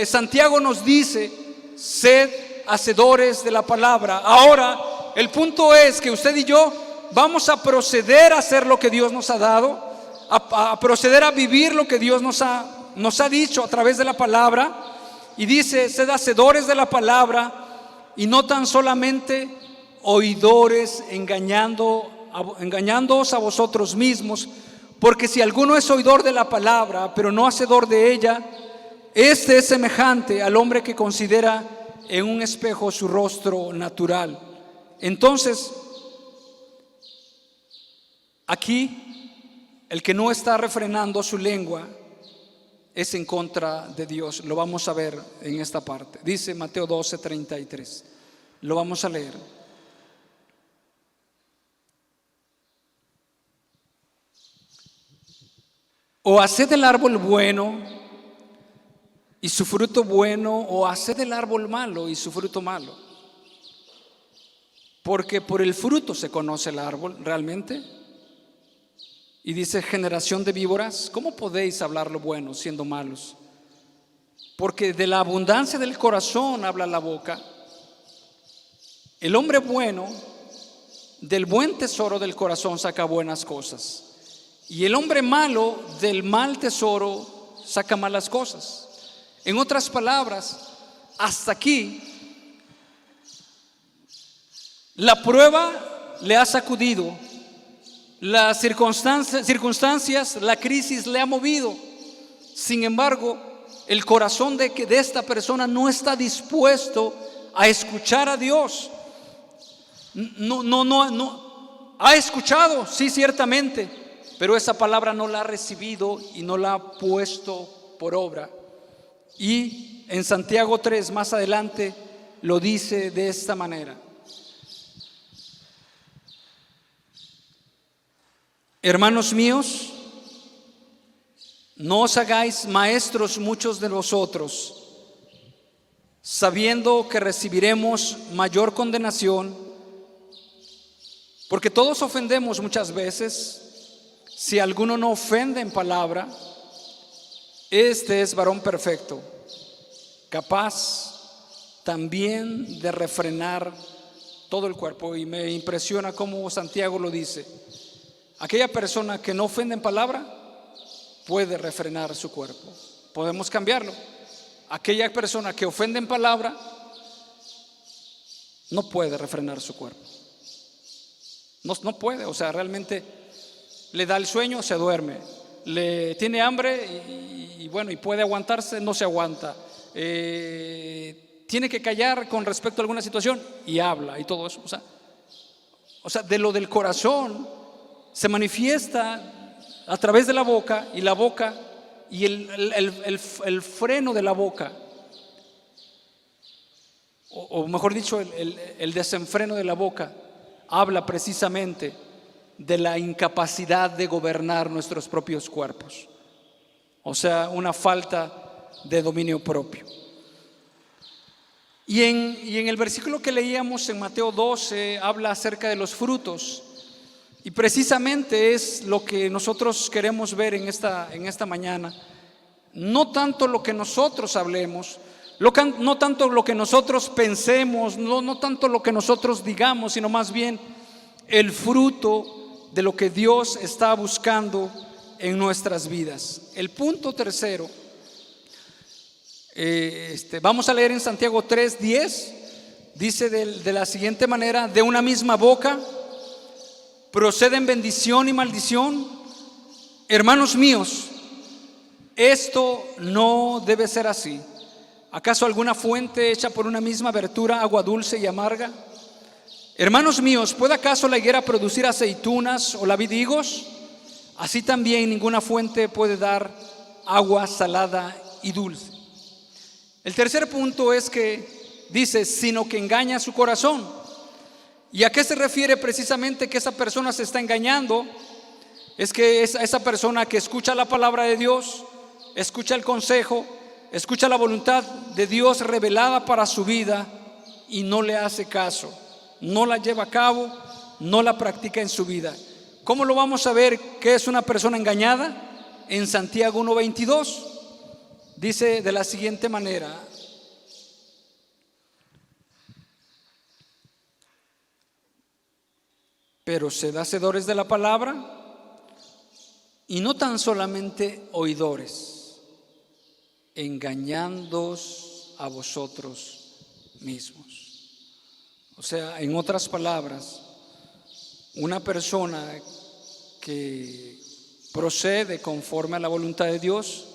Santiago nos dice: sed hacedores de la palabra. Ahora, el punto es que usted y yo vamos a proceder a hacer lo que Dios nos ha dado, a proceder a vivir lo que Dios nos ha dicho a través de la palabra. Y dice: sed hacedores de la palabra y no tan solamente oidores, engañándoos a vosotros mismos. Porque si alguno es oidor de la palabra, pero no hacedor de ella, este es semejante al hombre que considera en un espejo su rostro natural. Entonces, aquí el que no está refrenando su lengua es en contra de Dios. Lo vamos a ver en esta parte. Dice Mateo 12:33. Lo vamos a leer. O haced el árbol bueno y su fruto bueno, o haced el árbol malo y su fruto malo. Porque por el fruto se conoce el árbol realmente. Y dice: generación de víboras, ¿cómo podéis hablar lo bueno siendo malos? Porque de la abundancia del corazón habla la boca. El hombre bueno del buen tesoro del corazón saca buenas cosas, y el hombre malo del mal tesoro saca malas cosas. En otras palabras, hasta aquí la prueba le ha sacudido, las circunstancias, la crisis le ha movido. Sin embargo, el corazón de esta persona no está dispuesto a escuchar a Dios. No ha escuchado, sí, ciertamente, pero esa palabra no la ha recibido y no la ha puesto por obra. Y en Santiago 3, más adelante, lo dice de esta manera: hermanos míos, no os hagáis maestros muchos de vosotros, sabiendo que recibiremos mayor condenación, porque todos ofendemos muchas veces. Si alguno no ofende en palabra, este es varón perfecto, capaz también de refrenar todo el cuerpo. Y me impresiona cómo Santiago lo dice: aquella persona que no ofende en palabra puede refrenar su cuerpo. Podemos cambiarlo. Aquella persona que ofende en palabra no puede refrenar su cuerpo. No puede, o sea, realmente le da el sueño, se duerme. Le tiene hambre y puede aguantarse, no se aguanta. Tiene que callar con respecto a alguna situación y habla y todo eso. O sea, de lo del corazón se manifiesta a través de la boca, y la boca y el freno de la boca, o mejor dicho, el desenfreno de la boca, habla precisamente de la incapacidad de gobernar nuestros propios cuerpos. O sea, una falta de dominio propio. Y en el versículo que leíamos en Mateo 12 habla acerca de los frutos. Y precisamente es lo que nosotros queremos ver en esta mañana. No tanto lo que nosotros hablemos, no tanto lo que nosotros pensemos, no tanto lo que nosotros digamos, sino más bien el fruto de lo que Dios está buscando en nuestras vidas. El punto tercero, vamos a leer en Santiago 3:10. Dice de la siguiente manera: de una misma boca proceden bendición y maldición. Hermanos míos, esto no debe ser así. ¿Acaso alguna fuente hecha por una misma abertura agua dulce y amarga? Hermanos míos, ¿puede acaso la higuera producir aceitunas o la vid higos? Así también ninguna fuente puede dar agua salada y dulce. El tercer punto es que dice: sino que engaña su corazón. ¿Y a qué se refiere precisamente que esa persona se está engañando? Es que esa persona que escucha la palabra de Dios, escucha el consejo, escucha la voluntad de Dios revelada para su vida y no le hace caso, no la lleva a cabo, no la practica en su vida. ¿Cómo lo vamos a ver que es una persona engañada? En Santiago 1:22 dice de la siguiente manera: pero sed hacedores de la palabra y no tan solamente oidores, engañándoos a vosotros mismos. O sea, en otras palabras, una persona que procede conforme a la voluntad de Dios,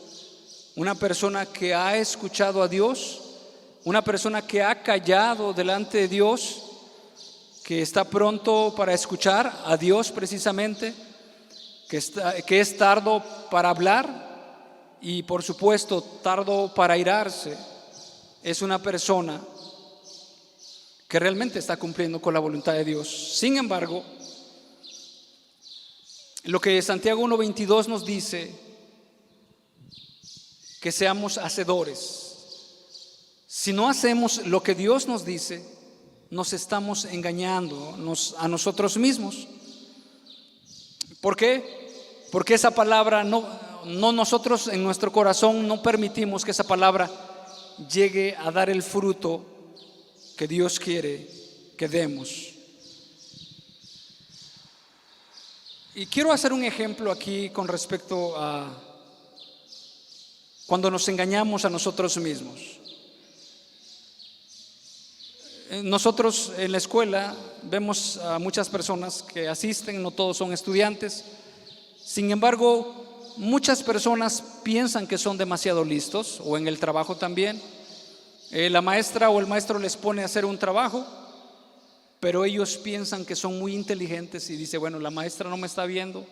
una persona que ha escuchado a Dios, una persona que ha callado delante de Dios, que está pronto para escuchar a Dios precisamente, que es tardo para hablar y por supuesto tardo para airarse, es una persona que realmente está cumpliendo con la voluntad de Dios. Sin embargo, lo que Santiago 1:22 nos dice, que seamos hacedores. Si no hacemos lo que Dios nos dice, nos estamos engañando a nosotros mismos. ¿Por qué? Porque esa palabra no nosotros en nuestro corazón no permitimos que esa palabra llegue a dar el fruto que Dios quiere que demos. Y quiero hacer un ejemplo aquí con respecto a cuando nos engañamos a nosotros mismos. Nosotros en la escuela vemos a muchas personas que asisten, no todos son estudiantes. Sin embargo, muchas personas piensan que son demasiado listos, o en el trabajo también. La maestra o el maestro les pone a hacer un trabajo, pero ellos piensan que son muy inteligentes y dice: bueno, la maestra no me está viendo,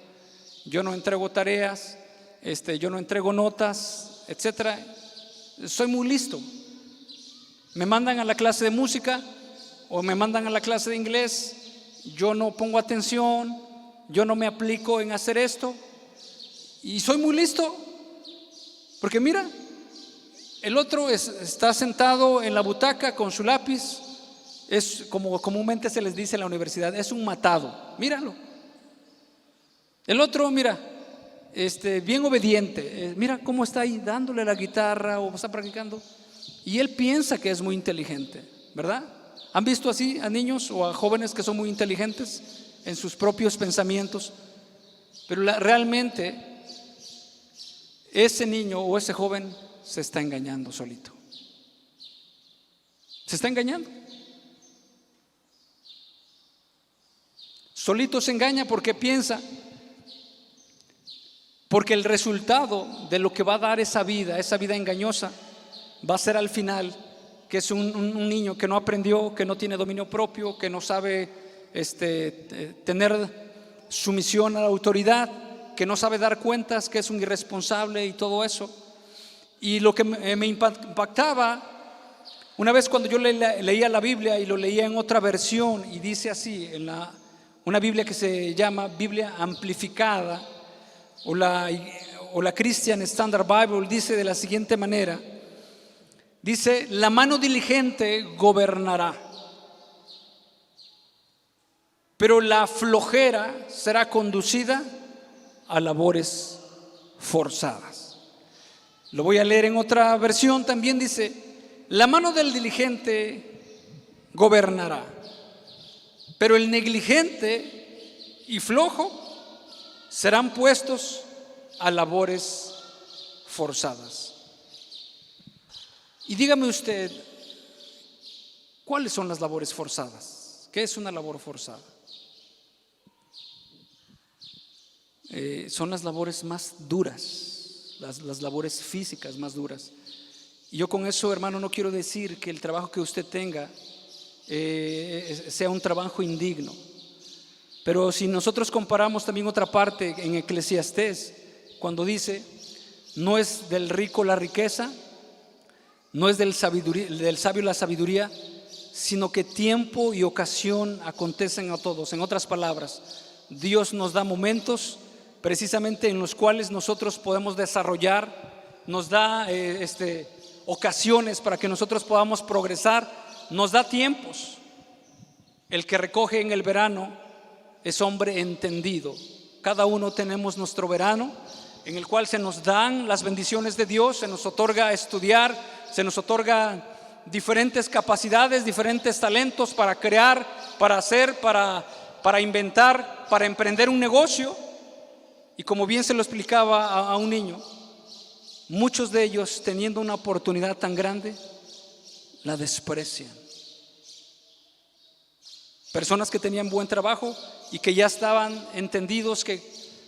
yo no entrego tareas, yo no entrego notas, etcétera. Soy muy listo. Me mandan a la clase de música o me mandan a la clase de inglés, yo no pongo atención, yo no me aplico en hacer esto y soy muy listo. Porque mira, el otro está sentado en la butaca con su lápiz, es como comúnmente se les dice en la universidad, es un matado, míralo. El otro, mira, bien obediente, mira cómo está ahí dándole la guitarra o está practicando, y él piensa que es muy inteligente, ¿verdad? ¿Han visto así a niños o a jóvenes que son muy inteligentes en sus propios pensamientos? Pero realmente ese niño o ese joven se está engañando solito. Se está engañando. Solito se engaña porque piensa, porque el resultado de lo que va a dar esa vida engañosa, va a ser al final que es un niño que no aprendió, que no tiene dominio propio, que no sabe tener sumisión a la autoridad, que no sabe dar cuentas, que es un irresponsable y todo eso. Y lo que me impactaba una vez cuando yo leía la Biblia y lo leía en otra versión, y dice así, en una Biblia que se llama Biblia amplificada o la Christian Standard Bible, dice de la siguiente manera. Dice: la mano diligente gobernará, pero la flojera será conducida a labores forzadas. Lo voy a leer en otra versión también. Dice: la mano del diligente gobernará, pero el negligente y flojo serán puestos a labores forzadas. Y dígame usted, ¿cuáles son las labores forzadas? ¿Qué es una labor forzada? Son las labores más duras, las labores físicas más duras. Y yo con eso, hermano, no quiero decir que el trabajo que usted tenga sea un trabajo indigno. Pero si nosotros comparamos también otra parte en Eclesiastés, cuando dice: no es del rico la riqueza, no es del sabio la sabiduría, sino que tiempo y ocasión acontecen a todos. En otras palabras, Dios nos da momentos precisamente en los cuales nosotros podemos desarrollar, nos da ocasiones para que nosotros podamos progresar, nos da tiempos. El que recoge en el verano es hombre entendido. Cada uno tenemos nuestro verano en el cual se nos dan las bendiciones de Dios, se nos otorga estudiar, se nos otorga diferentes capacidades, diferentes talentos para crear, para hacer, para inventar, para emprender un negocio. Y como bien se lo explicaba a un niño, muchos de ellos, teniendo una oportunidad tan grande, la desprecian. Personas que tenían buen trabajo y que ya estaban entendidos que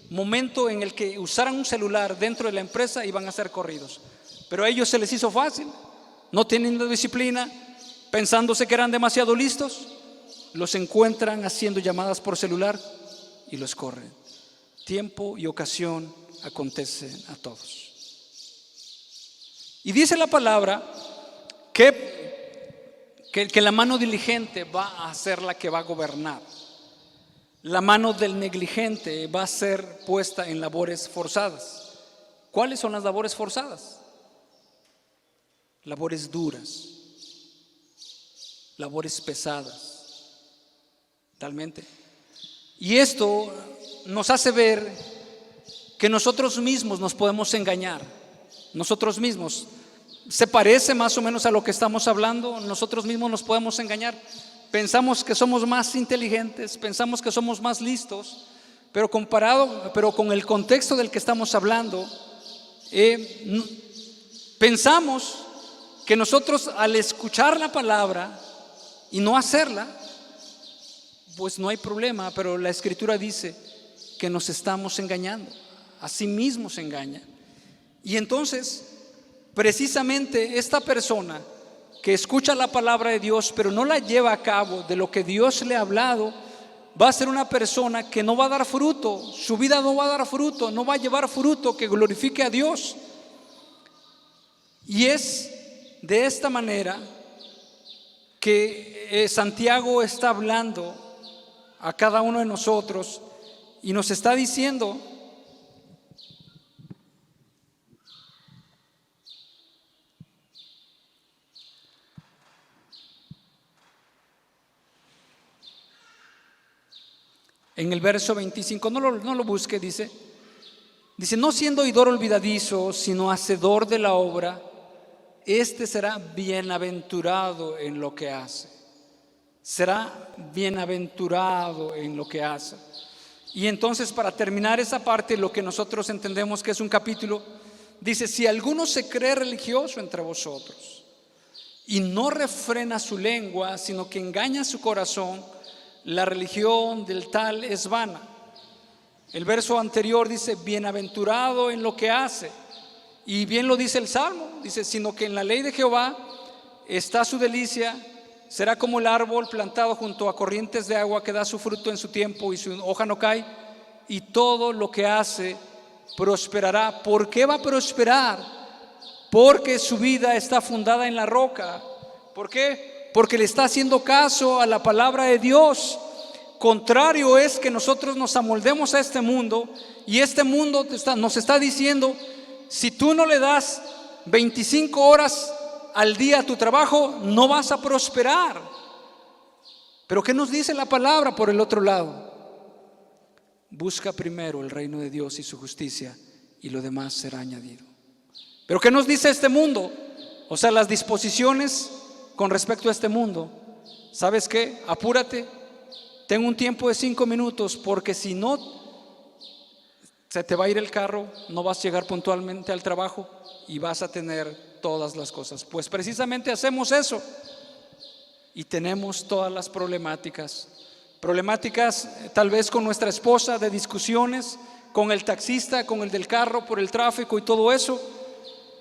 momento en el que usaran un celular dentro de la empresa iban a ser corridos. Pero a ellos se les hizo fácil, no teniendo disciplina, pensándose que eran demasiado listos, los encuentran haciendo llamadas por celular y los corren. Tiempo y ocasión acontecen a todos. Y dice la palabra que la mano diligente va a ser la que va a gobernar. La mano del negligente va a ser puesta en labores forzadas. ¿Cuáles son las labores forzadas? Labores duras, labores pesadas, realmente. Y esto nos hace ver que nosotros mismos nos podemos engañar. Nosotros mismos, se parece más o menos a lo que estamos hablando, nosotros mismos nos podemos engañar. Pensamos que somos más inteligentes, pensamos que somos más listos, pero con el contexto del que estamos hablando, pensamos que nosotros al escuchar la palabra y no hacerla, pues no hay problema, pero la Escritura dice que nos estamos engañando, a sí mismo se engaña. Y entonces, precisamente esta persona que escucha la palabra de Dios, pero no la lleva a cabo de lo que Dios le ha hablado, va a ser una persona que no va a dar fruto, su vida no va a dar fruto, no va a llevar fruto que glorifique a Dios. Y es de esta manera que Santiago está hablando a cada uno de nosotros y nos está diciendo en el verso 25, no lo busque, dice, no siendo oidor olvidadizo, sino hacedor de la obra, este será bienaventurado en lo que hace. Será bienaventurado en lo que hace. Y entonces, para terminar esa parte, lo que nosotros entendemos que es un capítulo, dice: si alguno se cree religioso entre vosotros y no refrena su lengua, sino que engaña su corazón, la religión del tal es vana. El verso anterior dice: bienaventurado en lo que hace. Y bien lo dice el Salmo, dice: sino que en la ley de Jehová está su delicia, será como el árbol plantado junto a corrientes de agua que da su fruto en su tiempo y su hoja no cae, y todo lo que hace prosperará. ¿Por qué va a prosperar? Porque su vida está fundada en la roca. ¿Por qué? Porque le está haciendo caso a la palabra de Dios. Contrario es que nosotros nos amoldemos a este mundo, y este mundo nos está diciendo: si tú no le das 25 horas al día a tu trabajo, no vas a prosperar. Pero ¿qué nos dice la palabra por el otro lado? Busca primero el reino de Dios y su justicia, y lo demás será añadido. Pero ¿qué nos dice este mundo? O sea, las disposiciones con respecto a este mundo. ¿Sabes qué? Apúrate, ten un tiempo de 5 minutos, porque si no, se te va a ir el carro, no vas a llegar puntualmente al trabajo y vas a tener todas las cosas. Pues precisamente hacemos eso y tenemos todas las problemáticas tal vez con nuestra esposa, de discusiones, con el taxista, con el del carro, por el tráfico y todo eso.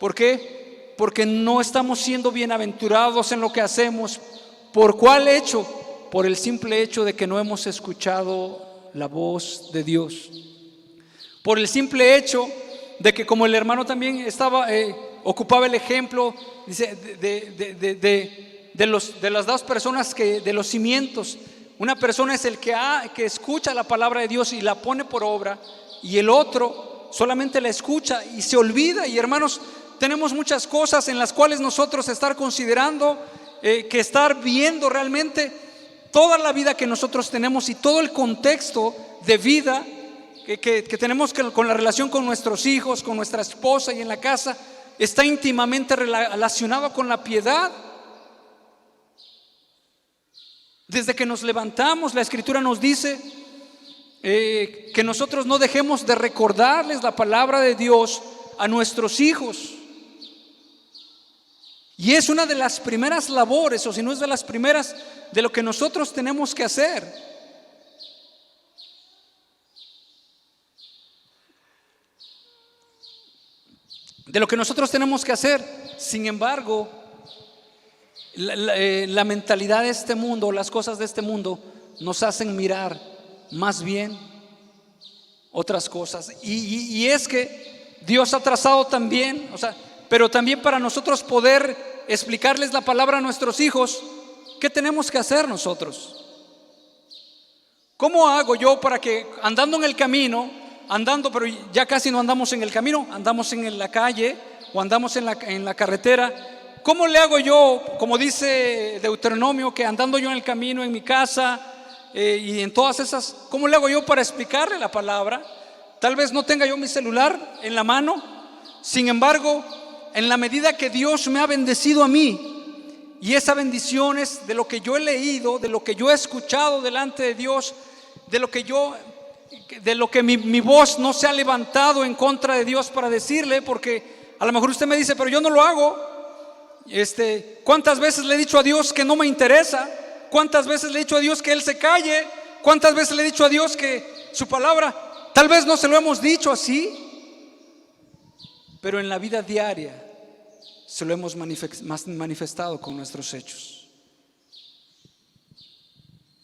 ¿Por qué? Porque no estamos siendo bienaventurados en lo que hacemos. ¿Por cuál hecho? Por el simple hecho de que no hemos escuchado la voz de Dios. Por el simple hecho de que, como el hermano también ocupaba el ejemplo, dice, de las dos personas de los cimientos. Una persona es el que escucha la palabra de Dios y la pone por obra, y el otro solamente la escucha y se olvida. Y hermanos, tenemos muchas cosas en las cuales nosotros estar considerando, que estar viendo realmente toda la vida que nosotros tenemos y todo el contexto de vida que tenemos con la relación con nuestros hijos, con nuestra esposa y en la casa, está íntimamente relacionado con la piedad. Desde que nos levantamos, la Escritura nos dice que nosotros no dejemos de recordarles la palabra de Dios a nuestros hijos. Y es una de las primeras labores, o si no es de las primeras, de lo que nosotros tenemos que hacer. De lo que nosotros tenemos que hacer. Sin embargo, la mentalidad de este mundo, las cosas de este mundo nos hacen mirar más bien otras cosas. Y es que Dios ha trazado también, pero también para nosotros poder explicarles la palabra a nuestros hijos, ¿qué tenemos que hacer nosotros? ¿Cómo hago yo para que andando en el camino, pero ya casi no andamos en el camino, andamos en la calle o andamos en la carretera? ¿Cómo le hago yo, como dice Deuteronomio, que andando yo en el camino, en mi casa y en todas esas, cómo le hago yo para explicarle la palabra? Tal vez no tenga yo mi celular en la mano. Sin embargo, en la medida que Dios me ha bendecido a mí, y esa bendición es de lo que yo he leído, de lo que yo he escuchado delante de Dios, de lo que mi voz no se ha levantado en contra de Dios para decirle, porque a lo mejor usted me dice, pero yo no lo hago. ¿Cuántas veces le he dicho a Dios que no me interesa? ¿Cuántas veces le he dicho a Dios que Él se calle? ¿Cuántas veces le he dicho a Dios que su palabra, tal vez no se lo hemos dicho así, pero en la vida diaria se lo hemos manifestado con nuestros hechos?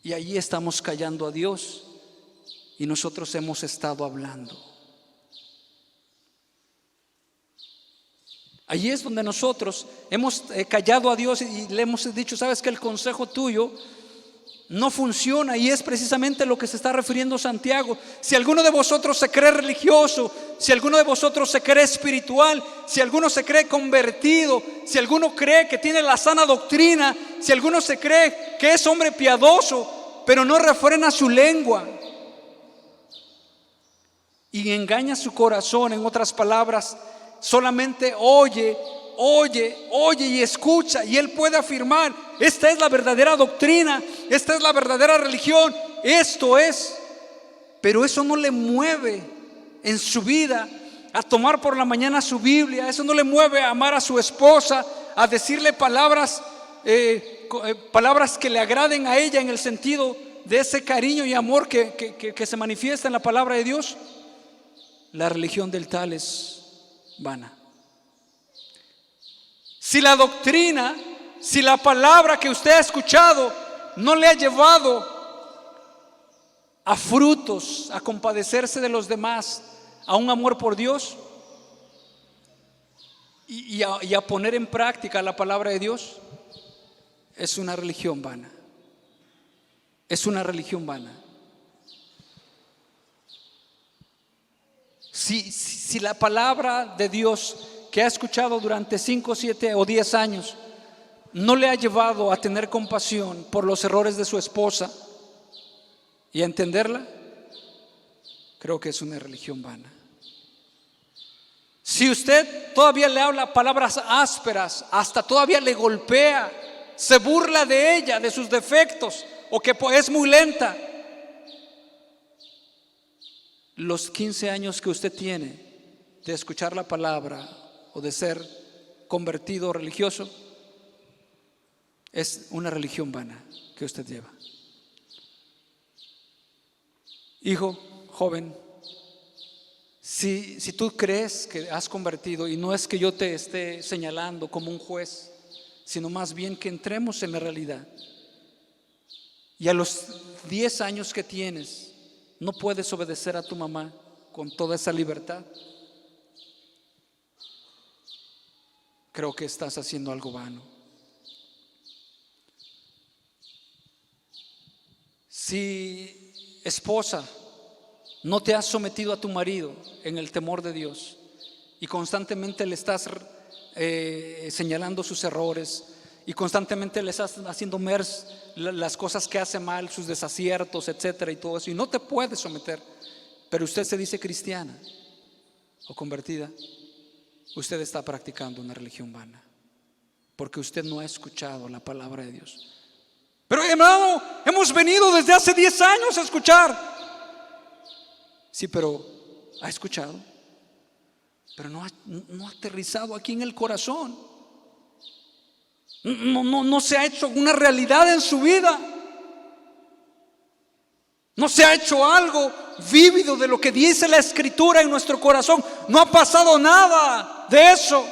Y allí estamos callando a Dios y nosotros hemos estado hablando. Allí es donde nosotros hemos callado a Dios y le hemos dicho, sabes que el consejo tuyo no funciona, y es precisamente lo que se está refiriendo Santiago. Si alguno de vosotros se cree religioso, si alguno de vosotros se cree espiritual, si alguno se cree convertido, si alguno cree que tiene la sana doctrina, si alguno se cree que es hombre piadoso, pero no refrena su lengua y engaña su corazón, en otras palabras, solamente oye y escucha, y él puede afirmar, esta es la verdadera doctrina, esta es la verdadera religión, esto es, pero eso no le mueve en su vida a tomar por la mañana su Biblia, eso no le mueve a amar a su esposa, a decirle palabras que le agraden a ella, en el sentido de ese cariño y amor que se manifiesta en la palabra de Dios. La religión del tal es vana. Si la doctrina, si la palabra que usted ha escuchado no le ha llevado a frutos, a compadecerse de los demás, a un amor por Dios y a poner en práctica la palabra de Dios, es una religión vana. Es una religión vana. Si la palabra de Dios que ha escuchado durante 5, 7 o 10 años no le ha llevado a tener compasión por los errores de su esposa y a entenderla, creo que es una religión vana. Si usted todavía le habla palabras ásperas, hasta todavía le golpea, se burla de ella, de sus defectos, o que es muy lenta, los 15 años que usted tiene de escuchar la palabra o de ser convertido religioso, es una religión vana que usted lleva. Hijo, joven, si tú crees que has convertido, y no es que yo te esté señalando como un juez, sino más bien que entremos en la realidad, y a los 10 años que tienes no puedes obedecer a tu mamá con toda esa libertad, creo que estás haciendo algo vano. Si, esposa, no te has sometido a tu marido en el temor de Dios y constantemente le estás señalando sus errores y constantemente le estás haciendo ver las cosas que hace mal, sus desaciertos, etcétera, y todo eso, y no te puedes someter, pero usted se dice cristiana o convertida, usted está practicando una religión vana, porque usted no ha escuchado la palabra de Dios. Pero hermano, hemos venido desde hace 10 años a escuchar. Sí, pero ha escuchado, pero no ha aterrizado aquí en el corazón. No se ha hecho una realidad en su vida. No se ha hecho algo vívido de lo que dice la Escritura en nuestro corazón. No ha pasado nada de eso,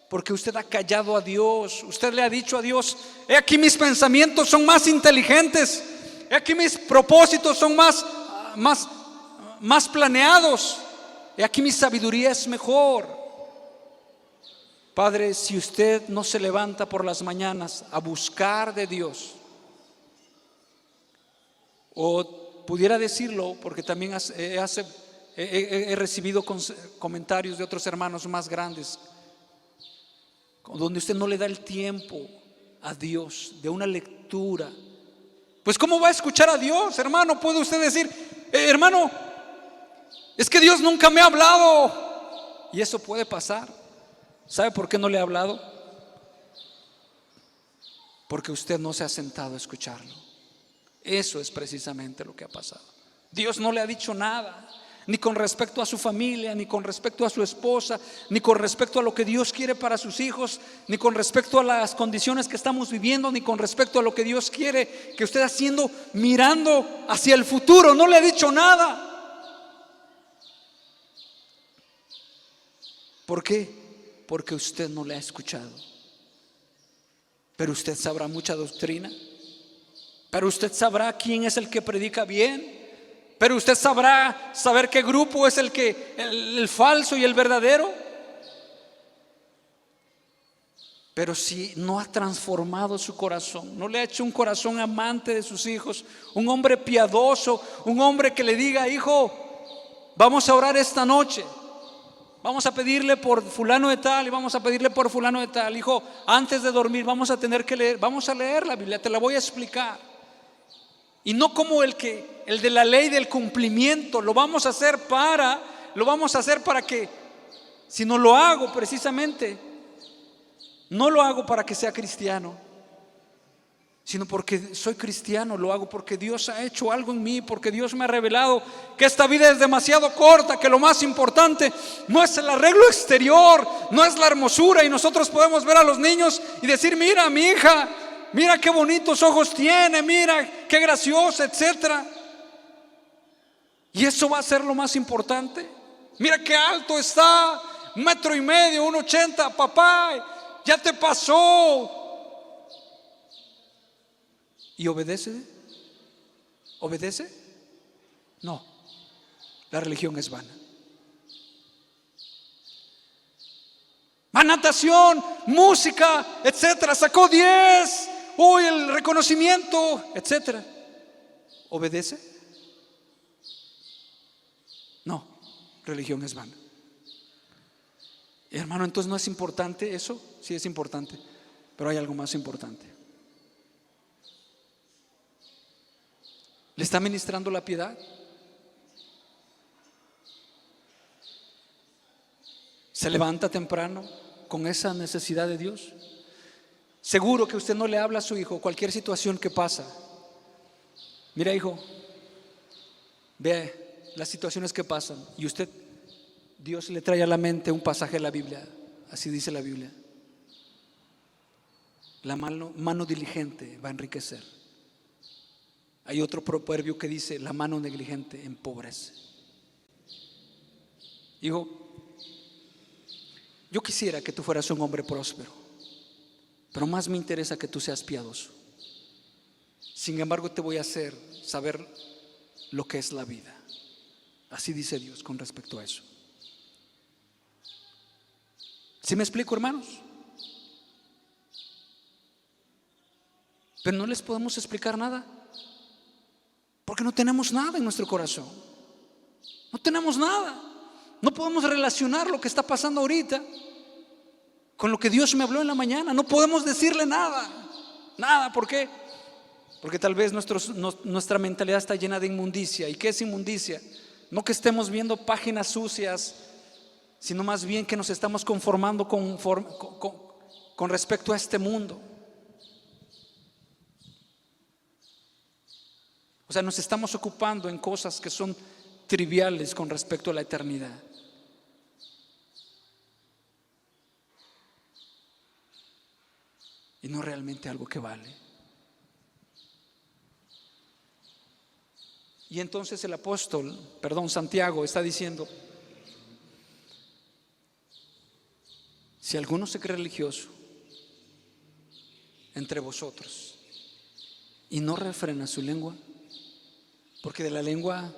porque usted ha callado a Dios. Usted le ha dicho a Dios: he aquí mis pensamientos son más inteligentes, he aquí mis propósitos son más planeados, he aquí mi sabiduría es mejor. Padre, si usted no se levanta por las mañanas a buscar de Dios, o pudiera decirlo, porque también he recibido comentarios de otros hermanos más grandes, donde usted no le da el tiempo a Dios de una lectura, pues ¿cómo va a escuchar a Dios, hermano? Puede usted decir: hermano, es que Dios nunca me ha hablado. Y eso puede pasar. ¿Sabe por qué no le ha hablado? Porque usted no se ha sentado a escucharlo. Eso es precisamente lo que ha pasado. Dios no le ha dicho nada, ni con respecto a su familia, ni con respecto a su esposa, ni con respecto a lo que Dios quiere para sus hijos, ni con respecto a las condiciones que estamos viviendo, ni con respecto a lo que Dios quiere que usted haciendo, mirando hacia el futuro. No le ha dicho nada. ¿Por qué? Porque usted no le ha escuchado. Pero usted sabrá mucha doctrina, pero usted sabrá quién es el que predica bien, pero usted sabrá saber qué grupo es el falso y el verdadero. Pero si no ha transformado su corazón, no le ha hecho un corazón amante de sus hijos, un hombre piadoso, un hombre que le diga: hijo, vamos a orar esta noche, vamos a pedirle por fulano de tal y vamos a pedirle por fulano de tal. Hijo, antes de dormir vamos a tener que leer, vamos a leer la Biblia, te la voy a explicar. Y no como el de la ley del cumplimiento. Lo vamos a hacer para que, si no lo hago precisamente, no lo hago para que sea cristiano, sino porque soy cristiano. Lo hago porque Dios ha hecho algo en mí, porque Dios me ha revelado que esta vida es demasiado corta, que lo más importante no es el arreglo exterior, no es la hermosura. Y nosotros podemos ver a los niños y decir: mira, mi hija, mira qué bonitos ojos tiene, mira qué graciosa, etcétera. Y eso va a ser lo más importante. Mira qué alto está, 1,5 metros, 1,80 m. Papá, ya te pasó. ¿Y obedece? ¿Obedece? No, la religión es vana. Va a natación, música, etcétera, sacó 10, uy, el reconocimiento, etcétera. ¿Obedece? No, religión es vana. Hermano, entonces ¿no es importante eso? Sí es importante, pero hay algo más importante. ¿Le está ministrando la piedad? ¿Se levanta temprano con esa necesidad de Dios? Seguro que usted no le habla a su hijo cualquier situación que pasa: mira, hijo, ve las situaciones que pasan. Y Dios le trae a la mente un pasaje de la Biblia. Así dice la Biblia: la mano diligente va a enriquecer. Hay otro proverbio que dice: la mano negligente empobrece. Hijo, yo quisiera que tú fueras un hombre próspero, pero más me interesa que tú seas piadoso. Sin embargo, te voy a hacer saber lo que es la vida. Así dice Dios con respecto a eso. ¿Sí me explico, hermanos? Pero no les podemos explicar nada. Porque no tenemos nada en nuestro corazón. No tenemos nada. No podemos relacionar lo que está pasando ahorita con lo que Dios me habló en la mañana. No podemos decirle nada. Nada, ¿por qué? Porque tal vez nuestra mentalidad está llena de inmundicia. ¿Y qué es inmundicia? No que estemos viendo páginas sucias, sino más bien que nos estamos conformando con respecto a este mundo. O sea, nos estamos ocupando en cosas que son triviales con respecto a la eternidad. Y no realmente algo que vale. Y entonces el apóstol, Santiago está diciendo: si alguno se cree religioso entre vosotros y no refrena su lengua, porque de la lengua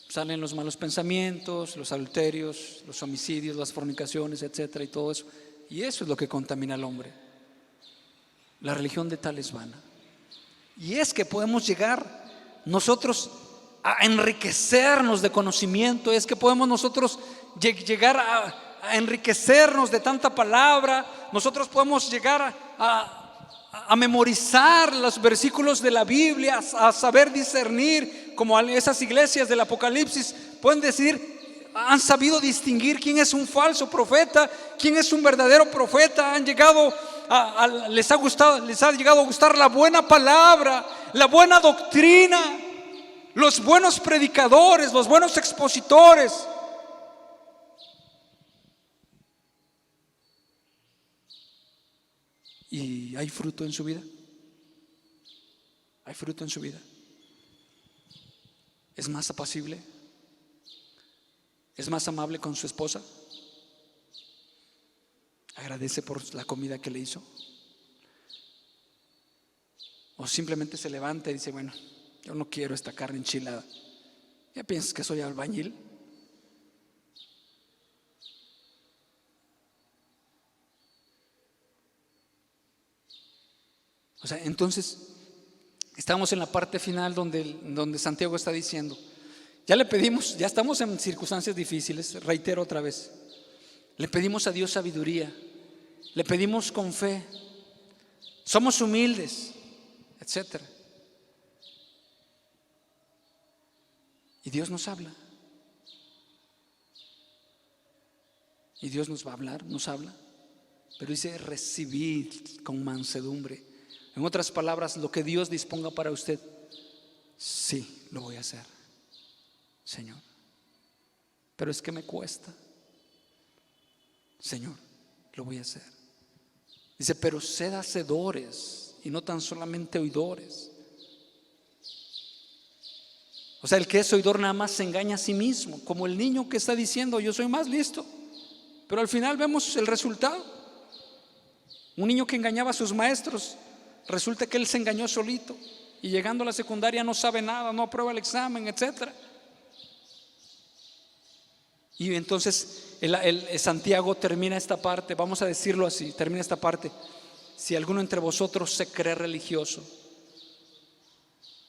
salen los malos pensamientos, los adulterios, los homicidios, las fornicaciones, etcétera, y todo eso. Y eso es lo que contamina al hombre. La religión de tal es vana. Y es que podemos llegar nosotros a enriquecernos de conocimiento, es que podemos nosotros llegar a enriquecernos de tanta palabra. Nosotros podemos llegar a memorizar los versículos de la Biblia, a saber discernir, como esas iglesias del Apocalipsis pueden decir, han sabido distinguir quién es un falso profeta, quién es un verdadero profeta. Han llegado les ha llegado a gustar la buena palabra, la buena doctrina, los buenos predicadores, los buenos expositores. ¿Y hay fruto en su vida? ¿Hay fruto en su vida? ¿Es más apacible? ¿Es más amable con su esposa? ¿Agradece por la comida que le hizo? ¿O simplemente se levanta y dice, bueno, yo no quiero esta carne enchilada? ¿Ya piensas que soy albañil? O sea, entonces estamos en la parte final donde Santiago está diciendo, ya le pedimos, ya estamos en circunstancias difíciles, reitero otra vez, le pedimos a Dios sabiduría, le pedimos con fe, somos humildes, etcétera. Y Dios nos habla. Y Dios nos va a hablar, nos habla. Pero dice recibir con mansedumbre. En otras palabras, lo que Dios disponga para usted, sí, lo voy a hacer, Señor. Pero es que me cuesta. Señor, lo voy a hacer. Dice, pero sed hacedores y no tan solamente oidores. O sea, el que es oidor nada más se engaña a sí mismo, como el niño que está diciendo, yo soy más listo. Pero al final vemos el resultado. Un niño que engañaba a sus maestros, resulta que él se engañó solito y llegando a la secundaria no sabe nada, no aprueba el examen, etcétera. Y entonces Santiago termina esta parte, vamos a decirlo así, termina esta parte. Si alguno entre vosotros se cree religioso,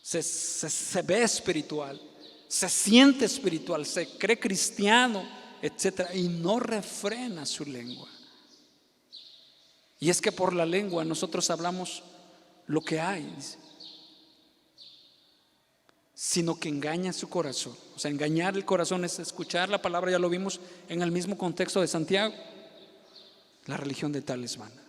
se ve espiritual, se siente espiritual, se cree cristiano, etcétera, y no refrena su lengua. Y es que por la lengua nosotros hablamos lo que hay, dice, sino que engaña su corazón. O sea, engañar el corazón es escuchar la palabra, ya lo vimos en el mismo contexto de Santiago. La religión de tal es vana.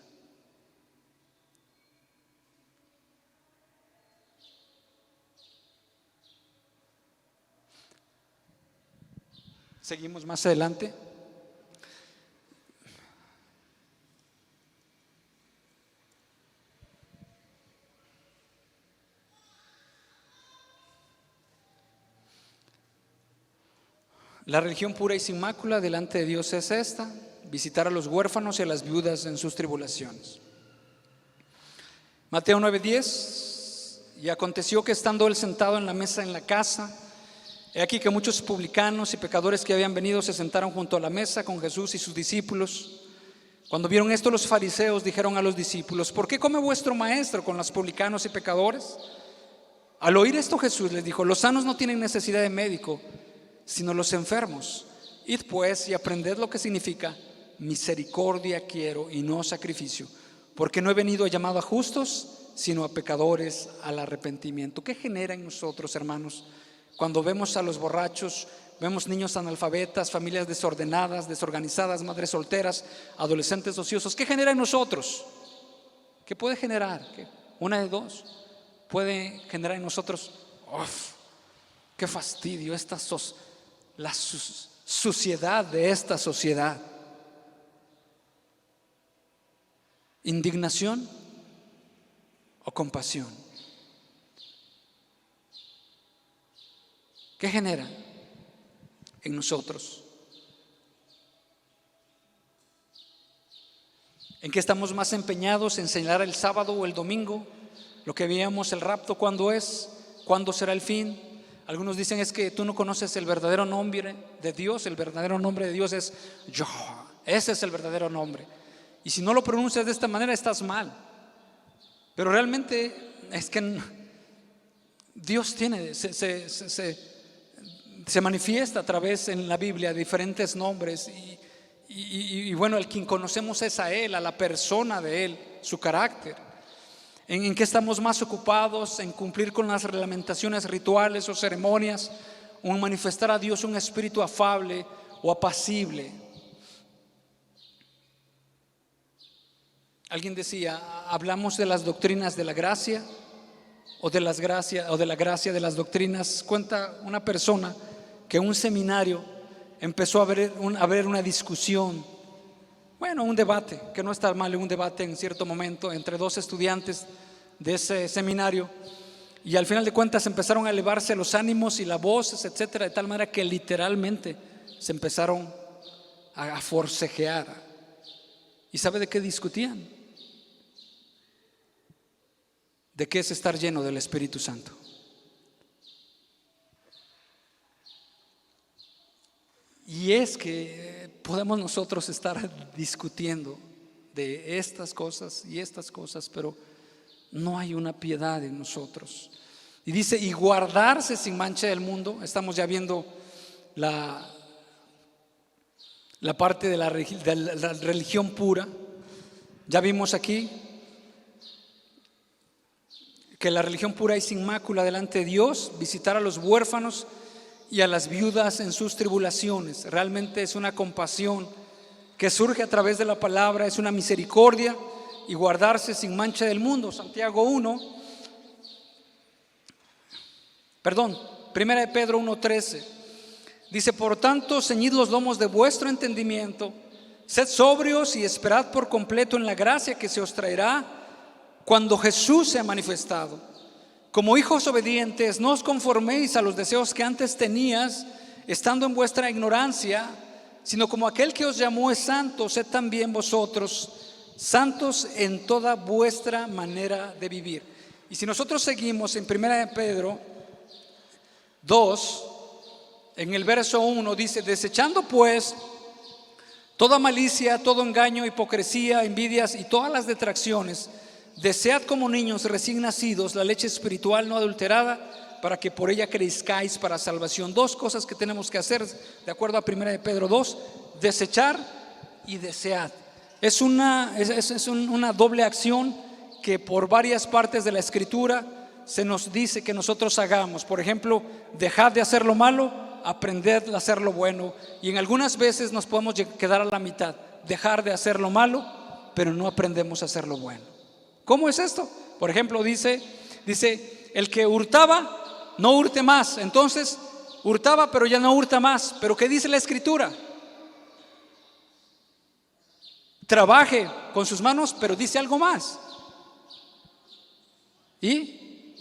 Seguimos más adelante. La religión pura y sin mácula delante de Dios es esta: visitar a los huérfanos y a las viudas en sus tribulaciones. Mateo 9:10. Y aconteció que estando él sentado en la mesa en la casa, he aquí que muchos publicanos y pecadores que habían venido se sentaron junto a la mesa con Jesús y sus discípulos. Cuando vieron esto, los fariseos dijeron a los discípulos: ¿por qué come vuestro maestro con los publicanos y pecadores? Al oír esto Jesús les dijo: los sanos no tienen necesidad de médico, sino los enfermos. Id pues y aprended lo que significa: misericordia quiero y no sacrificio, porque no he venido llamado a justos, sino a pecadores al arrepentimiento. ¿Qué genera en nosotros, hermanos, cuando vemos a los borrachos, vemos niños analfabetas, familias desordenadas, desorganizadas, madres solteras, adolescentes ociosos? ¿Qué genera en nosotros? ¿Qué puede generar? Una de dos. Puede generar en nosotros: ¡uf! ¡Qué fastidio! La suciedad de esta sociedad. Indignación o compasión. ¿Qué genera en nosotros? ¿En qué estamos más empeñados? ¿En señalar el sábado o el domingo? Lo que veíamos, el rapto, ¿cuándo es? ¿Cuándo será el fin? Algunos dicen: es que tú no conoces el verdadero nombre de Dios. El verdadero nombre de Dios es Jehová. Ese es el verdadero nombre. Y si no lo pronuncias de esta manera, estás mal. Pero realmente es que Dios se manifiesta a través en la Biblia diferentes nombres. Y bueno, el quien conocemos es a Él, a la persona de Él, su carácter. ¿En qué estamos más ocupados? ¿En cumplir con las reglamentaciones rituales o ceremonias? ¿O en manifestar a Dios un espíritu afable o apacible? Alguien decía: ¿hablamos de las doctrinas de la gracia o de la gracia de las doctrinas? Cuenta una persona que en un seminario empezó a haber una discusión, bueno, un debate, que no está mal, un debate en cierto momento entre dos estudiantes de ese seminario, y al final de cuentas empezaron a elevarse los ánimos y las voces, etcétera, de tal manera que literalmente se empezaron a forcejear. ¿Y sabe de qué discutían? ¿De qué es estar lleno del Espíritu Santo? Y es que podemos nosotros estar discutiendo de estas cosas y estas cosas, pero no hay una piedad en nosotros. Y dice: y guardarse sin mancha del mundo. Estamos ya viendo la parte de la religión pura. Ya vimos aquí que la religión pura es sin mácula delante de Dios, visitar a los huérfanos y a las viudas en sus tribulaciones. Realmente es una compasión que surge a través de la palabra, es una misericordia, y guardarse sin mancha del mundo. Santiago 1 de Pedro 1:13 dice: por tanto, ceñid los lomos de vuestro entendimiento, sed sobrios y esperad por completo en la gracia que se os traerá cuando Jesús sea manifestado. Como hijos obedientes, no os conforméis a los deseos que antes tenías, estando en vuestra ignorancia, sino como aquel que os llamó es santo, sed también vosotros santos en toda vuestra manera de vivir. Y si nosotros seguimos en 1 de Pedro 2, en el verso 1 dice: desechando pues toda malicia, todo engaño, hipocresía, envidias y todas las detracciones, desead como niños recién nacidos la leche espiritual no adulterada, para que por ella crezcáis para salvación. Dos cosas que tenemos que hacer de acuerdo a 1 de Pedro 2: desechar y desear. Es una doble acción que por varias partes de la Escritura se nos dice que nosotros hagamos. Por ejemplo, dejad de hacer lo malo, aprended a hacer lo bueno. Y en algunas veces nos podemos quedar a la mitad, dejar de hacer lo malo, pero no aprendemos a hacer lo bueno. ¿Cómo es esto? Por ejemplo, dice: el que hurtaba, no hurte más. Entonces, hurtaba, pero ya no hurta más. Pero ¿qué dice la Escritura? Trabaje con sus manos, pero dice algo más: y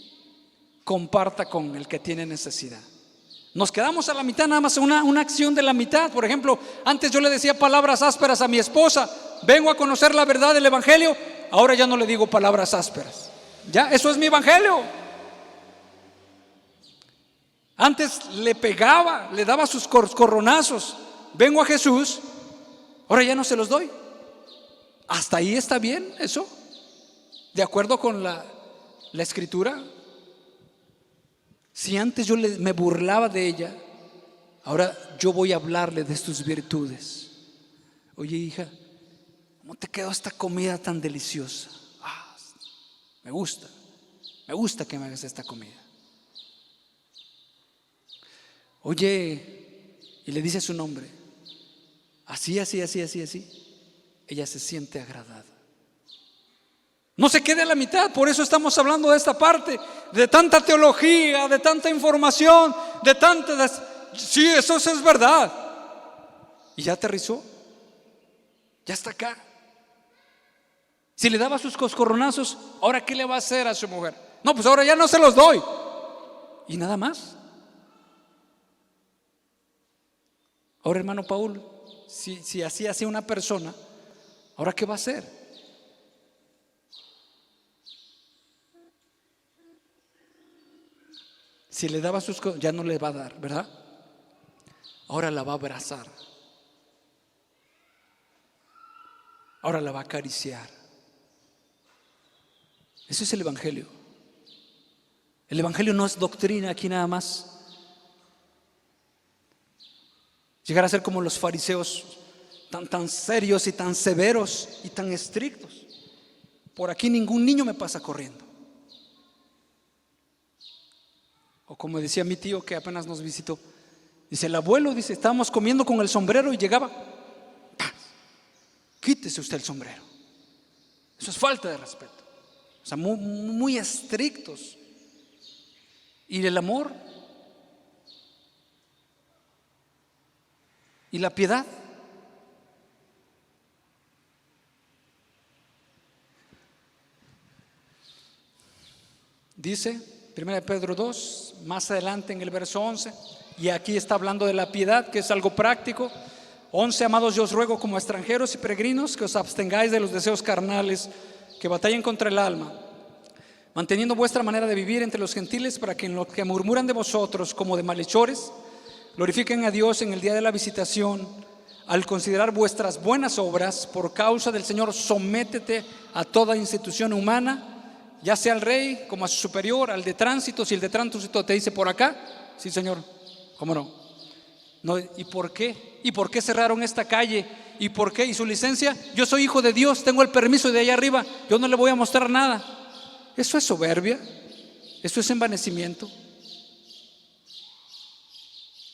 comparta con el que tiene necesidad. Nos quedamos a la mitad, nada más una acción de la mitad. Por ejemplo, antes yo le decía palabras ásperas a mi esposa, vengo a conocer la verdad del Evangelio. Ahora ya no le digo palabras ásperas. Ya, eso es mi Evangelio. Antes le pegaba, le daba sus corronazos. Vengo a Jesús, ahora ya no se los doy. ¿Hasta ahí está bien eso? ¿De acuerdo con la Escritura? Si antes me burlaba de ella, ahora yo voy a hablarle de tus virtudes. Oye, hija, ¿cómo te quedó esta comida tan deliciosa? Me gusta que me hagas esta comida. Oye, y le dice su nombre, así. Ella se siente agradada. No se quede a la mitad. Por eso estamos hablando de esta parte, de tanta teología, de tanta información, sí, eso es verdad. Y ya aterrizó, ya está acá. Si le daba sus coscorronazos, ¿ahora qué le va a hacer a su mujer? No, pues ahora ya no se los doy. Y nada más. Ahora, hermano Paul, si así hacía una persona, ¿ahora qué va a hacer? Si le daba sus cosas, ya no le va a dar, ¿verdad? Ahora la va a abrazar. Ahora la va a acariciar. Eso es el Evangelio. El Evangelio no es doctrina aquí nada más. Llegar a ser como los fariseos, tan serios y tan severos y tan estrictos. Por aquí ningún niño me pasa corriendo. O como decía mi tío que apenas nos visitó, dice el abuelo, dice, estábamos comiendo con el sombrero y llegaba, ¡pah! Quítese usted el sombrero. Eso es falta de respeto. O sea, muy estrictos. Y el amor y la piedad. Dice 1 Pedro 2, más adelante en el verso 11, y aquí está hablando de la piedad, que es algo práctico. 11, amados, yo os ruego como extranjeros y peregrinos que os abstengáis de los deseos carnales que batallan contra el alma, manteniendo vuestra manera de vivir entre los gentiles, para que en lo que murmuran de vosotros como de malhechores, glorifiquen a Dios en el día de la visitación. Al considerar vuestras buenas obras, por causa del Señor, sométete a toda institución humana, ya sea al rey como a su superior, al de tránsito. Si el de tránsito te dice por acá, sí, señor, ¿cómo no? No, ¿y por qué? ¿Y por qué cerraron esta calle? ¿Y por qué? ¿Y su licencia? Yo soy hijo de Dios, tengo el permiso de allá arriba, yo no le voy a mostrar nada. Eso es soberbia, eso es envanecimiento.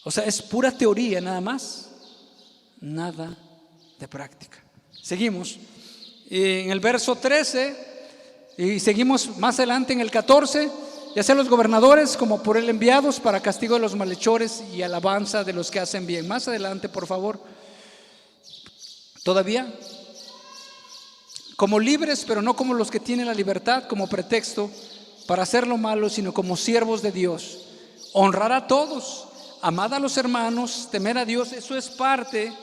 O sea, es pura teoría nada más, nada de práctica. Seguimos en el verso 13 y seguimos más adelante en el 14. Ya sean los gobernadores como por él enviados para castigo de los malhechores y alabanza de los que hacen bien. Más adelante, por favor. Todavía, como libres, pero no como los que tienen la libertad como pretexto para hacer lo malo, sino como siervos de Dios. Honrar a todos, amad a los hermanos, temer a Dios. Eso es parte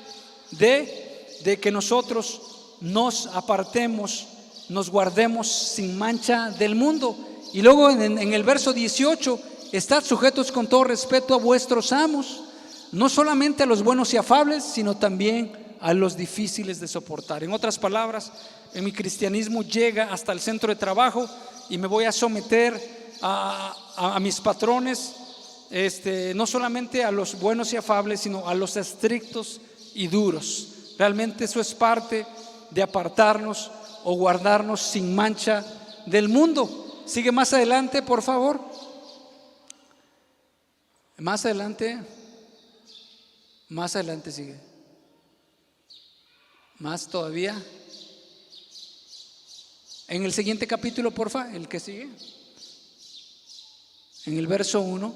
de que nosotros nos apartemos, nos guardemos sin mancha del mundo. Y luego en el verso 18, estad sujetos con todo respeto a vuestros amos, no solamente a los buenos y afables, sino también a los difíciles de soportar. En otras palabras, en mi cristianismo llega hasta el centro de trabajo y me voy a someter a mis patrones, no solamente a los buenos y afables, sino a los estrictos y duros. Realmente eso es parte de apartarnos o guardarnos sin mancha del mundo. Sigue más adelante, por favor. Más adelante sigue. Más todavía. En el siguiente capítulo, porfa, el que sigue. En el verso 1.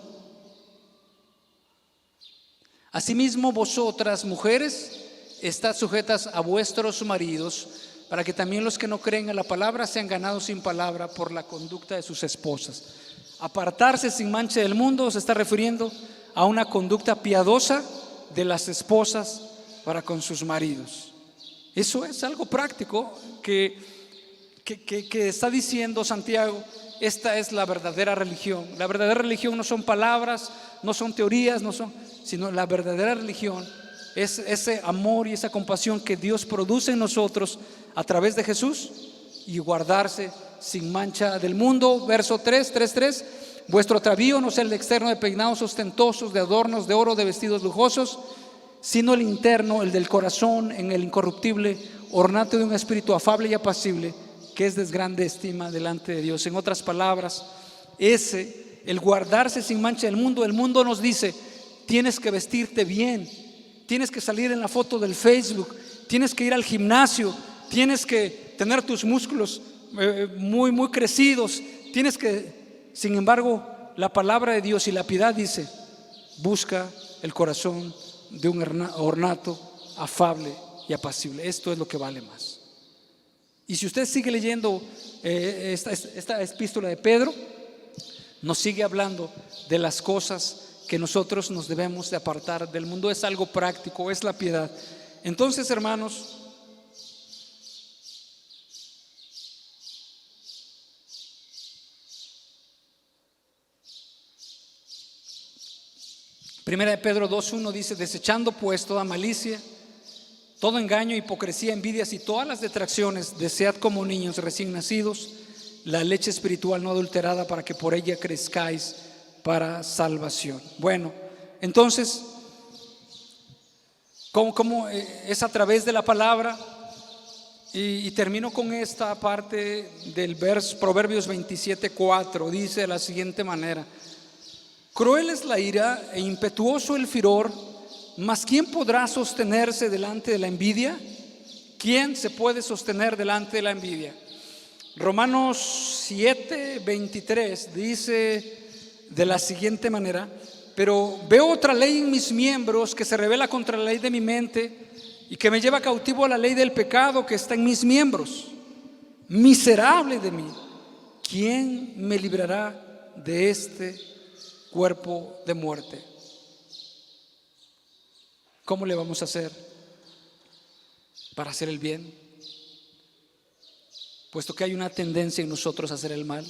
Asimismo, vosotras, mujeres, estad sujetas a vuestros maridos, para que también los que no creen en la palabra sean ganados sin palabra por la conducta de sus esposas. Apartarse sin mancha del mundo se está refiriendo a una conducta piadosa de las esposas para con sus maridos. Eso es algo práctico que está diciendo Santiago. Esta es la verdadera religión. La verdadera religión no son palabras, no son teorías, sino la verdadera religión es ese amor y esa compasión que Dios produce en nosotros a través de Jesús, y guardarse sin mancha del mundo. Verso 3, Vuestro atavío no sea el externo de peinados ostentosos, de adornos de oro, de vestidos lujosos, sino el interno, el del corazón, en el incorruptible ornato de un espíritu afable y apacible, que es de grande estima delante de Dios. En otras palabras, el guardarse sin mancha del mundo. El mundo nos dice: tienes que vestirte bien, tienes que salir en la foto del Facebook, tienes que ir al gimnasio, tienes que tener tus músculos muy crecidos, tienes que. Sin embargo, la palabra de Dios y la piedad dice: busca el corazón de un ornato afable y apacible. Esto es lo que vale más. Y si usted sigue leyendo esta epístola de Pedro, nos sigue hablando de las cosas que nosotros nos debemos de apartar del mundo. Es algo práctico, es la piedad. Entonces, hermanos, Primera de Pedro 2:1 dice: desechando pues toda malicia, todo engaño, hipocresía, envidias y todas las detracciones, desead como niños recién nacidos la leche espiritual no adulterada, para que por ella crezcáis para salvación. Bueno, entonces, ¿cómo es a través de la palabra? Y termino con esta parte del Proverbios 27:4. Dice de la siguiente manera: cruel es la ira e impetuoso el furor, mas ¿quién podrá sostenerse delante de la envidia? ¿Quién se puede sostener delante de la envidia? Romanos 7:23 dice de la siguiente manera: pero veo otra ley en mis miembros que se revela contra la ley de mi mente y que me lleva cautivo a la ley del pecado que está en mis miembros. Miserable de mí, ¿quién me librará de este cuerpo de muerte? ¿Cómo le vamos a hacer para hacer el bien, puesto que hay una tendencia en nosotros a hacer el mal?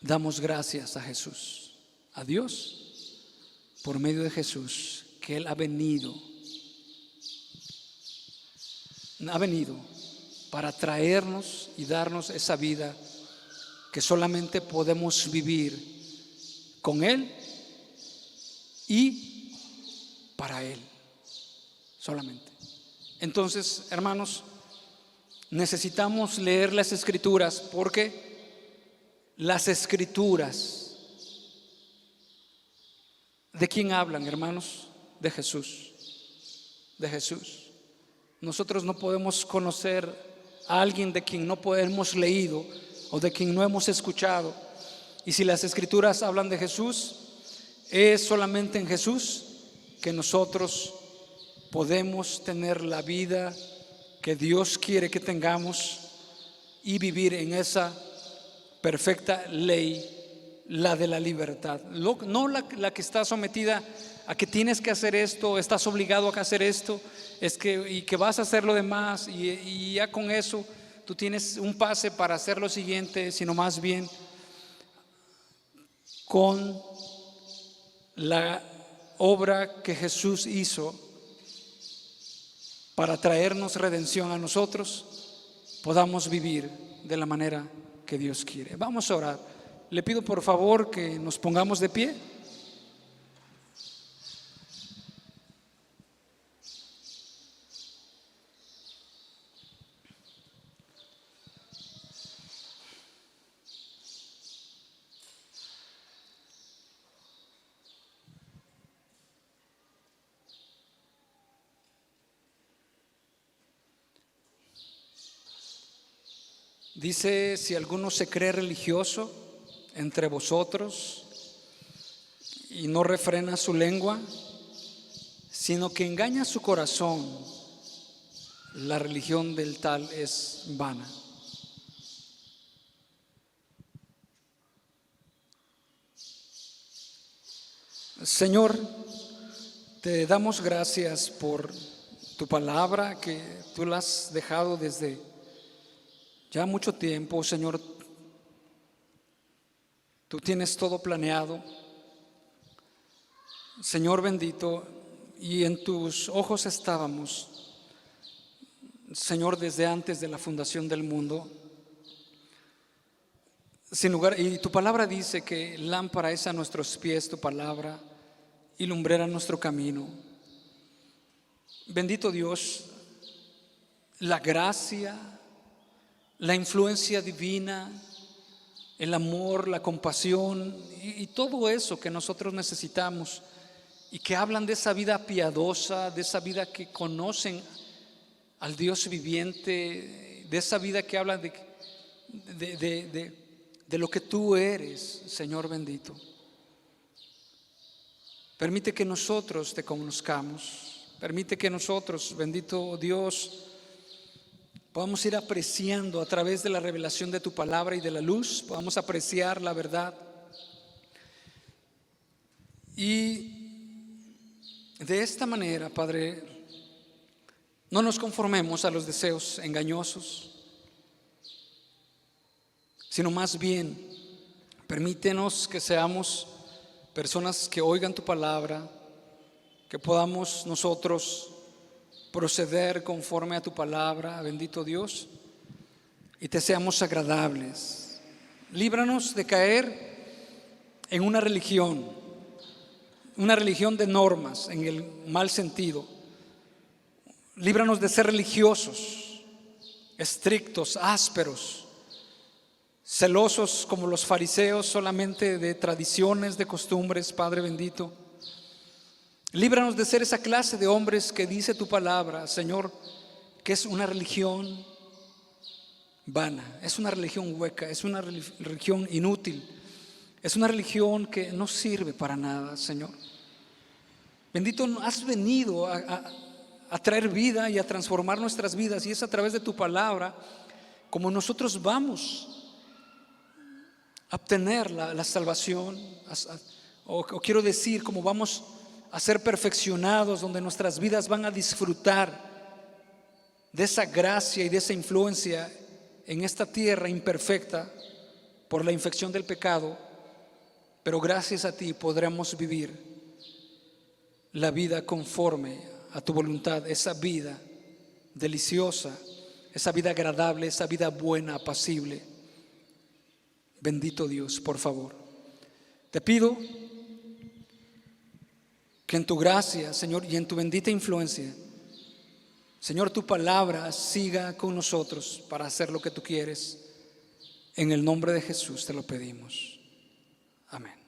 Damos gracias a Jesús, a Dios, por medio de Jesús, que Él ha venido para traernos y darnos esa vida que solamente podemos vivir con Él y para Él solamente. Entonces, hermanos, necesitamos leer las Escrituras, porque las Escrituras, ¿de quién hablan, hermanos? De Jesús. De Jesús. Nosotros no podemos conocer a alguien de quien no hemos leído o de quien no hemos escuchado. Y si las Escrituras hablan de Jesús, es solamente en Jesús que nosotros podemos tener la vida que Dios quiere que tengamos y vivir en esa perfecta ley, la de la libertad. No la que está sometida a que tienes que hacer esto, estás obligado a hacer esto, y que vas a hacer lo demás, y ya con eso tú tienes un pase para hacer lo siguiente, sino más bien con la obra que Jesús hizo para traernos redención a nosotros, podamos vivir de la manera que Dios quiere. Vamos a orar. Le pido por favor que nos pongamos de pie. Dice: si alguno se cree religioso entre vosotros y no refrena su lengua, sino que engaña su corazón, la religión del tal es vana. Señor, te damos gracias por tu palabra, que tú la has dejado desde ya mucho tiempo. Señor, tú tienes todo planeado, Señor bendito, y en tus ojos estábamos, Señor, desde antes de la fundación del mundo. Sin lugar, y tu palabra dice que lámpara es a nuestros pies tu palabra y lumbrera nuestro camino. Bendito Dios, la gracia, la influencia divina, el amor, la compasión y todo eso que nosotros necesitamos y que hablan de esa vida piadosa, de esa vida que conocen al Dios viviente, de esa vida que habla de lo que tú eres, Señor bendito. Permite que nosotros te conozcamos, permite que nosotros, bendito Dios, podamos ir apreciando a través de la revelación de tu palabra y de la luz, podamos apreciar la verdad. Y de esta manera, Padre, no nos conformemos a los deseos engañosos, sino más bien permítenos que seamos personas que oigan tu palabra, que podamos nosotros proceder conforme a tu palabra, bendito Dios, y te seamos agradables. Líbranos de caer en una religión de normas, en el mal sentido. Líbranos de ser religiosos, estrictos, ásperos, celosos como los fariseos solamente de tradiciones, de costumbres, Padre bendito. Líbranos de ser esa clase de hombres que dice tu palabra, Señor, que es una religión vana, es una religión hueca, es una religión inútil, es una religión que no sirve para nada, Señor. Bendito, has venido a traer vida y a transformar nuestras vidas, y es a través de tu palabra como nosotros vamos a obtener la salvación, o quiero decir, como vamos a ser perfeccionados, donde nuestras vidas van a disfrutar de esa gracia y de esa influencia en esta tierra imperfecta por la infección del pecado, pero gracias a ti podremos vivir la vida conforme a tu voluntad, esa vida deliciosa, esa vida agradable, esa vida buena, apacible. Bendito Dios, por favor, te pido que en tu gracia, Señor, y en tu bendita influencia, Señor, tu palabra siga con nosotros para hacer lo que tú quieres. En el nombre de Jesús te lo pedimos. Amén.